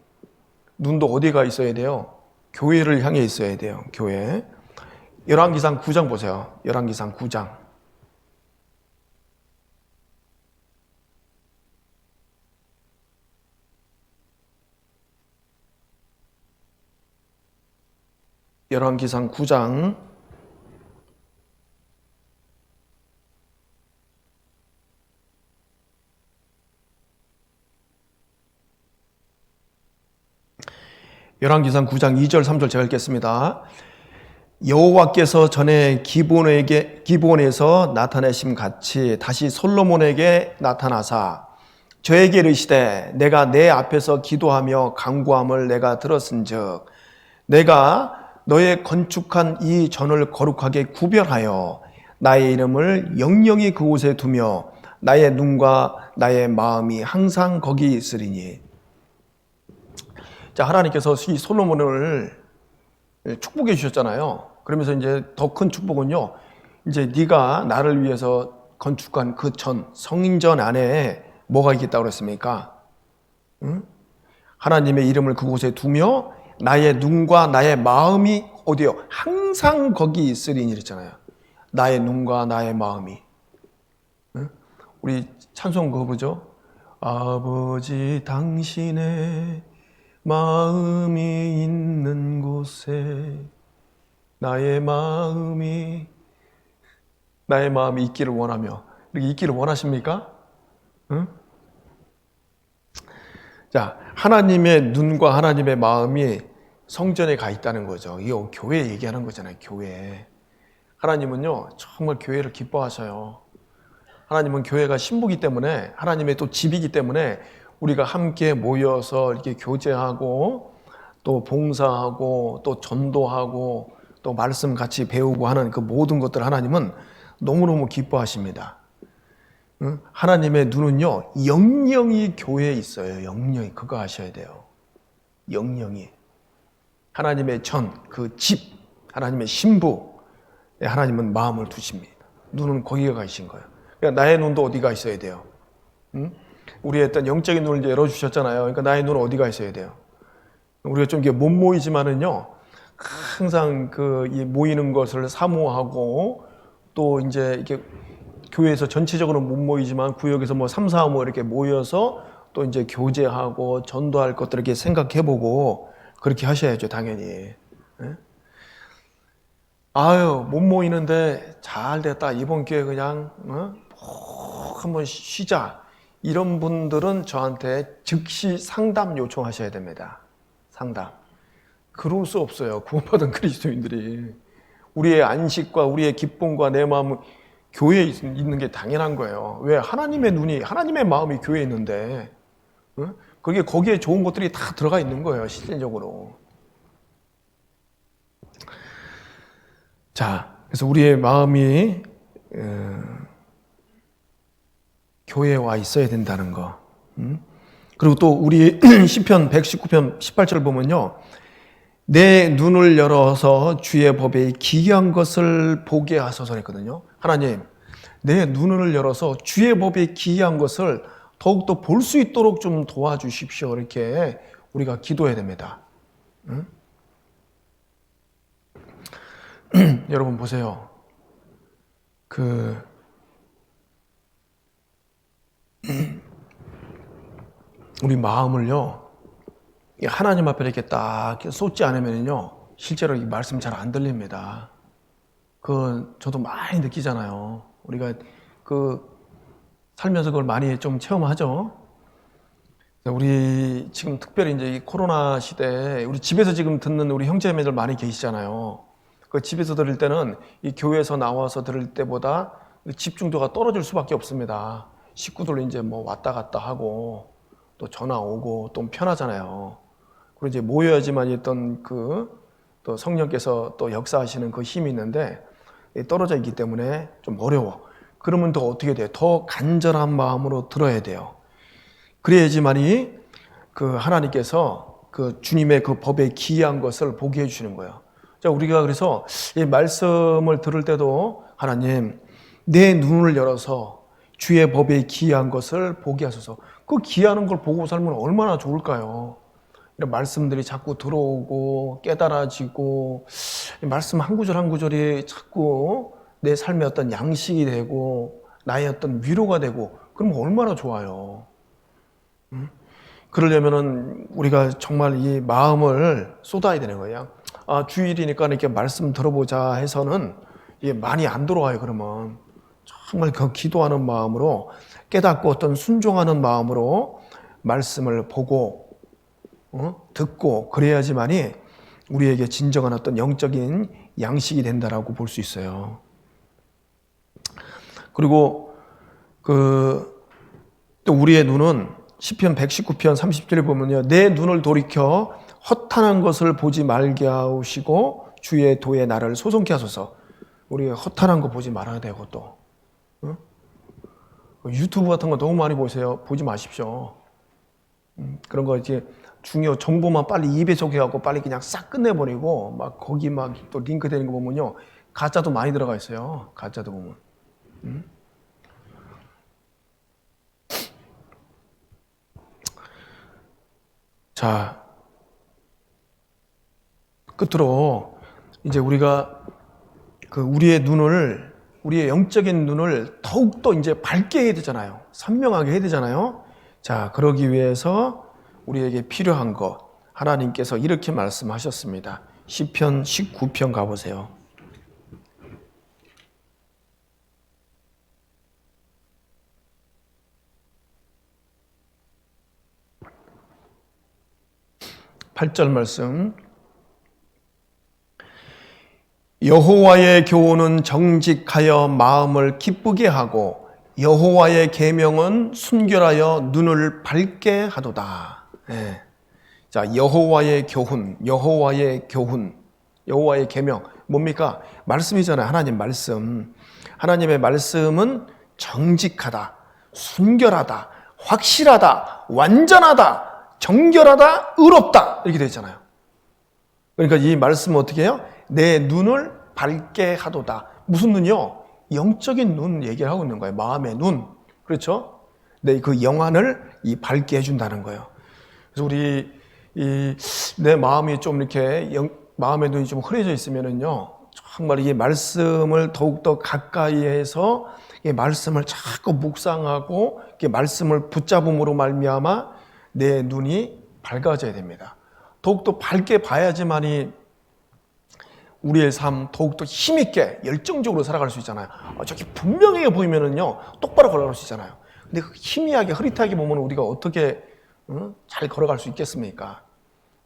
눈도 어디에 가 있어야 돼요? 교회를 향해 있어야 돼요. 교회. 열왕기상 9장 보세요. 열왕기상 9장. 열왕기상 9장 2절 3절 제가 읽겠습니다. 여호와께서 전에 기브온에서 나타내심 같이 다시 솔로몬에게 나타나사 저에게 이르시되 내가 내 앞에서 기도하며 간구함을 내가 들었은즉 내가 너의 건축한 이 전을 거룩하게 구별하여 나의 이름을 영영히 그곳에 두며 나의 눈과 나의 마음이 항상 거기 있으리니. 자, 하나님께서 이 솔로몬을 축복해 주셨잖아요. 그러면서 이제 더 큰 축복은요. 이제 네가 나를 위해서 건축한 그 전 성전 안에 뭐가 있겠다고 그랬습니까? 응? 하나님의 이름을 그곳에 두며 나의 눈과 나의 마음이 어디요? 항상 거기 있으리니 이랬잖아요. 나의 눈과 나의 마음이. 응? 우리 찬송 그거 보죠? 아버지 당신의 마음이 있는 곳에 나의 마음이 있기를 원하며. 이렇게 있기를 원하십니까? 응? 자, 하나님의 눈과 하나님의 마음이 성전에 가 있다는 거죠. 이거 교회 얘기하는 거잖아요. 교회. 하나님은요 정말 교회를 기뻐하셔요. 하나님은 교회가 신부기 때문에 하나님의 또 집이기 때문에 우리가 함께 모여서 이렇게 교제하고 또 봉사하고 또 전도하고 또 말씀 같이 배우고 하는 그 모든 것들 하나님은 너무너무 기뻐하십니다. 하나님의 눈은요 영영이 교회에 있어요. 영영이. 그거 아셔야 돼요. 영영이. 하나님의 전, 그 집, 하나님의 신부, 하나님은 마음을 두십니다. 눈은 거기에 가 계신 거예요. 그러니까 나의 눈도 어디가 있어야 돼요. 우리의 어떤 영적인 눈을 이제 열어주셨잖아요. 그러니까 나의 눈은 어디가 있어야 돼요. 우리가 좀 이게 못 모이지만은요, 항상 그 모이는 것을 사모하고 또 이제 이렇게 교회에서 전체적으로 못 모이지만 구역에서 뭐 3, 4, 5 이렇게 모여서 또 이제 교제하고 전도할 것들 이렇게 생각해보고 그렇게 하셔야죠, 당연히. 아유, 못 모이는데 잘 됐다. 이번 기회에 그냥 한번 쉬자. 이런 분들은 저한테 즉시 상담 요청하셔야 됩니다. 상담. 그럴 수 없어요. 구원받은 그리스도인들이. 우리의 안식과 우리의 기쁨과 내 마음은 교회에 있는 게 당연한 거예요. 왜? 하나님의 눈이, 하나님의 마음이 교회에 있는데, 그게 거기에 좋은 것들이 다 들어가 있는 거예요, 실질적으로. 자, 그래서 우리의 마음이 교회에 와 있어야 된다는 거. 그리고 또 우리 시편 119편 18절 보면요. 내 눈을 열어서 주의 법에 기이한 것을 보게 하소서 했거든요. 하나님, 내 눈을 열어서 주의 법에 기이한 것을 더욱더 볼 수 있도록 좀 도와주십시오. 이렇게 우리가 기도해야 됩니다. 응? 여러분 보세요. 우리 마음을요, 하나님 앞에 이렇게 딱 쏟지 않으면요, 실제로 이 말씀 잘 안 들립니다. 저도 많이 느끼잖아요. 우리가 살면서 그걸 많이 좀 체험하죠. 우리 지금 특별히 이제 이 코로나 시대에 우리 집에서 지금 듣는 우리 형제매들 많이 계시잖아요. 그 집에서 들을 때는 이 교회에서 나와서 들을 때보다 집중도가 떨어질 수밖에 없습니다. 식구들 이제 뭐 왔다 갔다 하고 또 전화 오고 또 편하잖아요. 그리고 이제 모여야지만 있던 또 성령께서 또 역사하시는 그 힘이 있는데 떨어져 있기 때문에 좀 어려워. 그러면 더 어떻게 돼요? 더 간절한 마음으로 들어야 돼요. 그래야지만이 하나님께서 주님의 그 법에 기이한 것을 보게 해주시는 거예요. 자, 우리가 그래서 이 말씀을 들을 때도 하나님, 내 눈을 열어서 주의 법에 기이한 것을 보게 하소서. 그 기이한 걸 보고 살면 얼마나 좋을까요? 이런 말씀들이 자꾸 들어오고 깨달아지고 말씀 한 구절 한 구절이 자꾸 내 삶의 어떤 양식이 되고 나의 어떤 위로가 되고 그러면 얼마나 좋아요. 그러려면은 우리가 정말 이 마음을 쏟아야 되는 거예요. 주일이니까 이렇게 말씀 들어보자 해서는 이게 많이 안 들어와요. 그러면 정말 기도하는 마음으로 깨닫고 어떤 순종하는 마음으로 말씀을 보고 듣고 그래야지만이 우리에게 진정한 어떤 영적인 양식이 된다라고 볼 수 있어요. 그리고 또 우리의 눈은 시편 119편 30절에 보면요. 내 눈을 돌이켜 허탄한 것을 보지 말게 하시고 주의 도에 나를 소송케 하소서. 우리 허탄한 거 보지 말아야 되고 또 유튜브 같은 거 너무 많이 보세요. 보지 마십시오. 그런 거 이제 중요 정보만 빨리 입에 속해갖고 빨리 그냥 싹 끝내버리고 막 거기 막 또 링크 되는 거 보면요. 가짜도 많이 들어가 있어요. 가짜도 보면. 자, 끝으로 이제 우리가 우리의 영적인 눈을 더욱더 이제 밝게 해야 되잖아요. 선명하게 해야 되잖아요. 자, 그러기 위해서 우리에게 필요한 것, 하나님께서 이렇게 말씀하셨습니다. 시편 19편 가보세요. (8절) 말씀. 여호와의 교훈은 정직하여 마음을 기쁘게 하고 여호와의 계명은 순결하여 눈을 밝게 하도다. 네. 자, 여호와의 교훈, 여호와의 계명 뭡니까? 말씀이잖아요. 하나님 말씀. 하나님의 말씀은 정직하다, 순결하다, 확실하다, 완전하다, 정결하다, 의롭다 이렇게 되어 있잖아요. 그러니까 이 말씀은 어떻게 해요? 내 눈을 밝게 하도다. 무슨 눈이요? 영적인 눈 얘기를 하고 있는 거예요. 마음의 눈. 그렇죠? 내 그 영안을 밝게 해준다는 거예요. 그래서 내 마음이 좀 이렇게 마음의 눈이 좀 흐려져 있으면은요, 정말 이 말씀을 더욱더 가까이 해서 이 말씀을 자꾸 묵상하고 이 말씀을 붙잡음으로 말미암아 내 눈이 밝아져야 됩니다. 더욱더 밝게 봐야지만이 우리의 삶 더욱더 힘있게 열정적으로 살아갈 수 있잖아요. 저기 분명해 보이면은요 똑바로 걸어갈 수 있잖아요. 근데 희미하게 흐릿하게 보면 우리가 어떻게 잘 걸어갈 수 있겠습니까?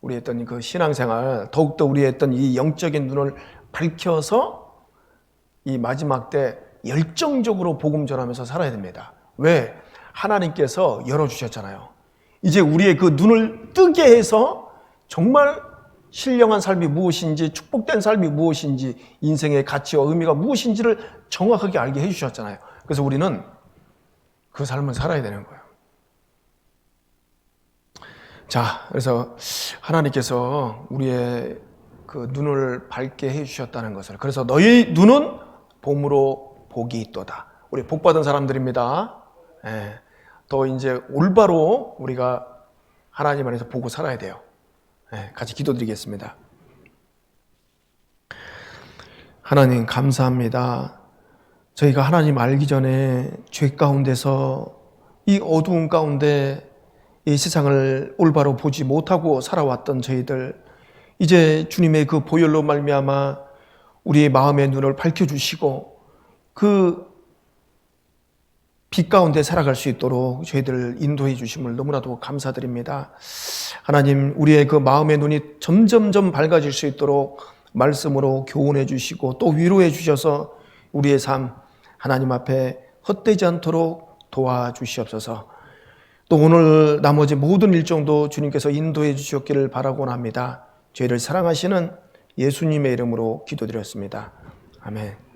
우리의 어떤 그 신앙생활, 더욱더 우리의 어떤 이 영적인 눈을 밝혀서 이 마지막 때 열정적으로 복음 전하면서 살아야 됩니다. 왜? 하나님께서 열어주셨잖아요. 이제 우리의 그 눈을 뜨게 해서 정말 신령한 삶이 무엇인지, 축복된 삶이 무엇인지, 인생의 가치와 의미가 무엇인지를 정확하게 알게 해주셨잖아요. 그래서 우리는 그 삶을 살아야 되는 거예요. 자, 그래서 하나님께서 우리의 그 눈을 밝게 해주셨다는 것을, 그래서 너희 눈은 봄으로 복이 있도다. 우리 복받은 사람들입니다. 더 이제 올바로 우리가 하나님 안에서 보고 살아야 돼요. 같이 기도드리겠습니다. 하나님 감사합니다. 저희가 하나님 알기 전에 죄 가운데서 이 어두운 가운데 이 세상을 올바로 보지 못하고 살아왔던 저희들, 이제 주님의 그 보혈로 말미암아 우리의 마음의 눈을 밝혀주시고 그 빛 가운데 살아갈 수 있도록 저희들을 인도해 주심을 너무나도 감사드립니다. 하나님, 우리의 그 마음의 눈이 점점점 밝아질 수 있도록 말씀으로 교훈해 주시고 또 위로해 주셔서 우리의 삶 하나님 앞에 헛되지 않도록 도와주시옵소서. 또 오늘 나머지 모든 일정도 주님께서 인도해 주셨기를 바라곤 합니다. 저희를 사랑하시는 예수님의 이름으로 기도드렸습니다. 아멘.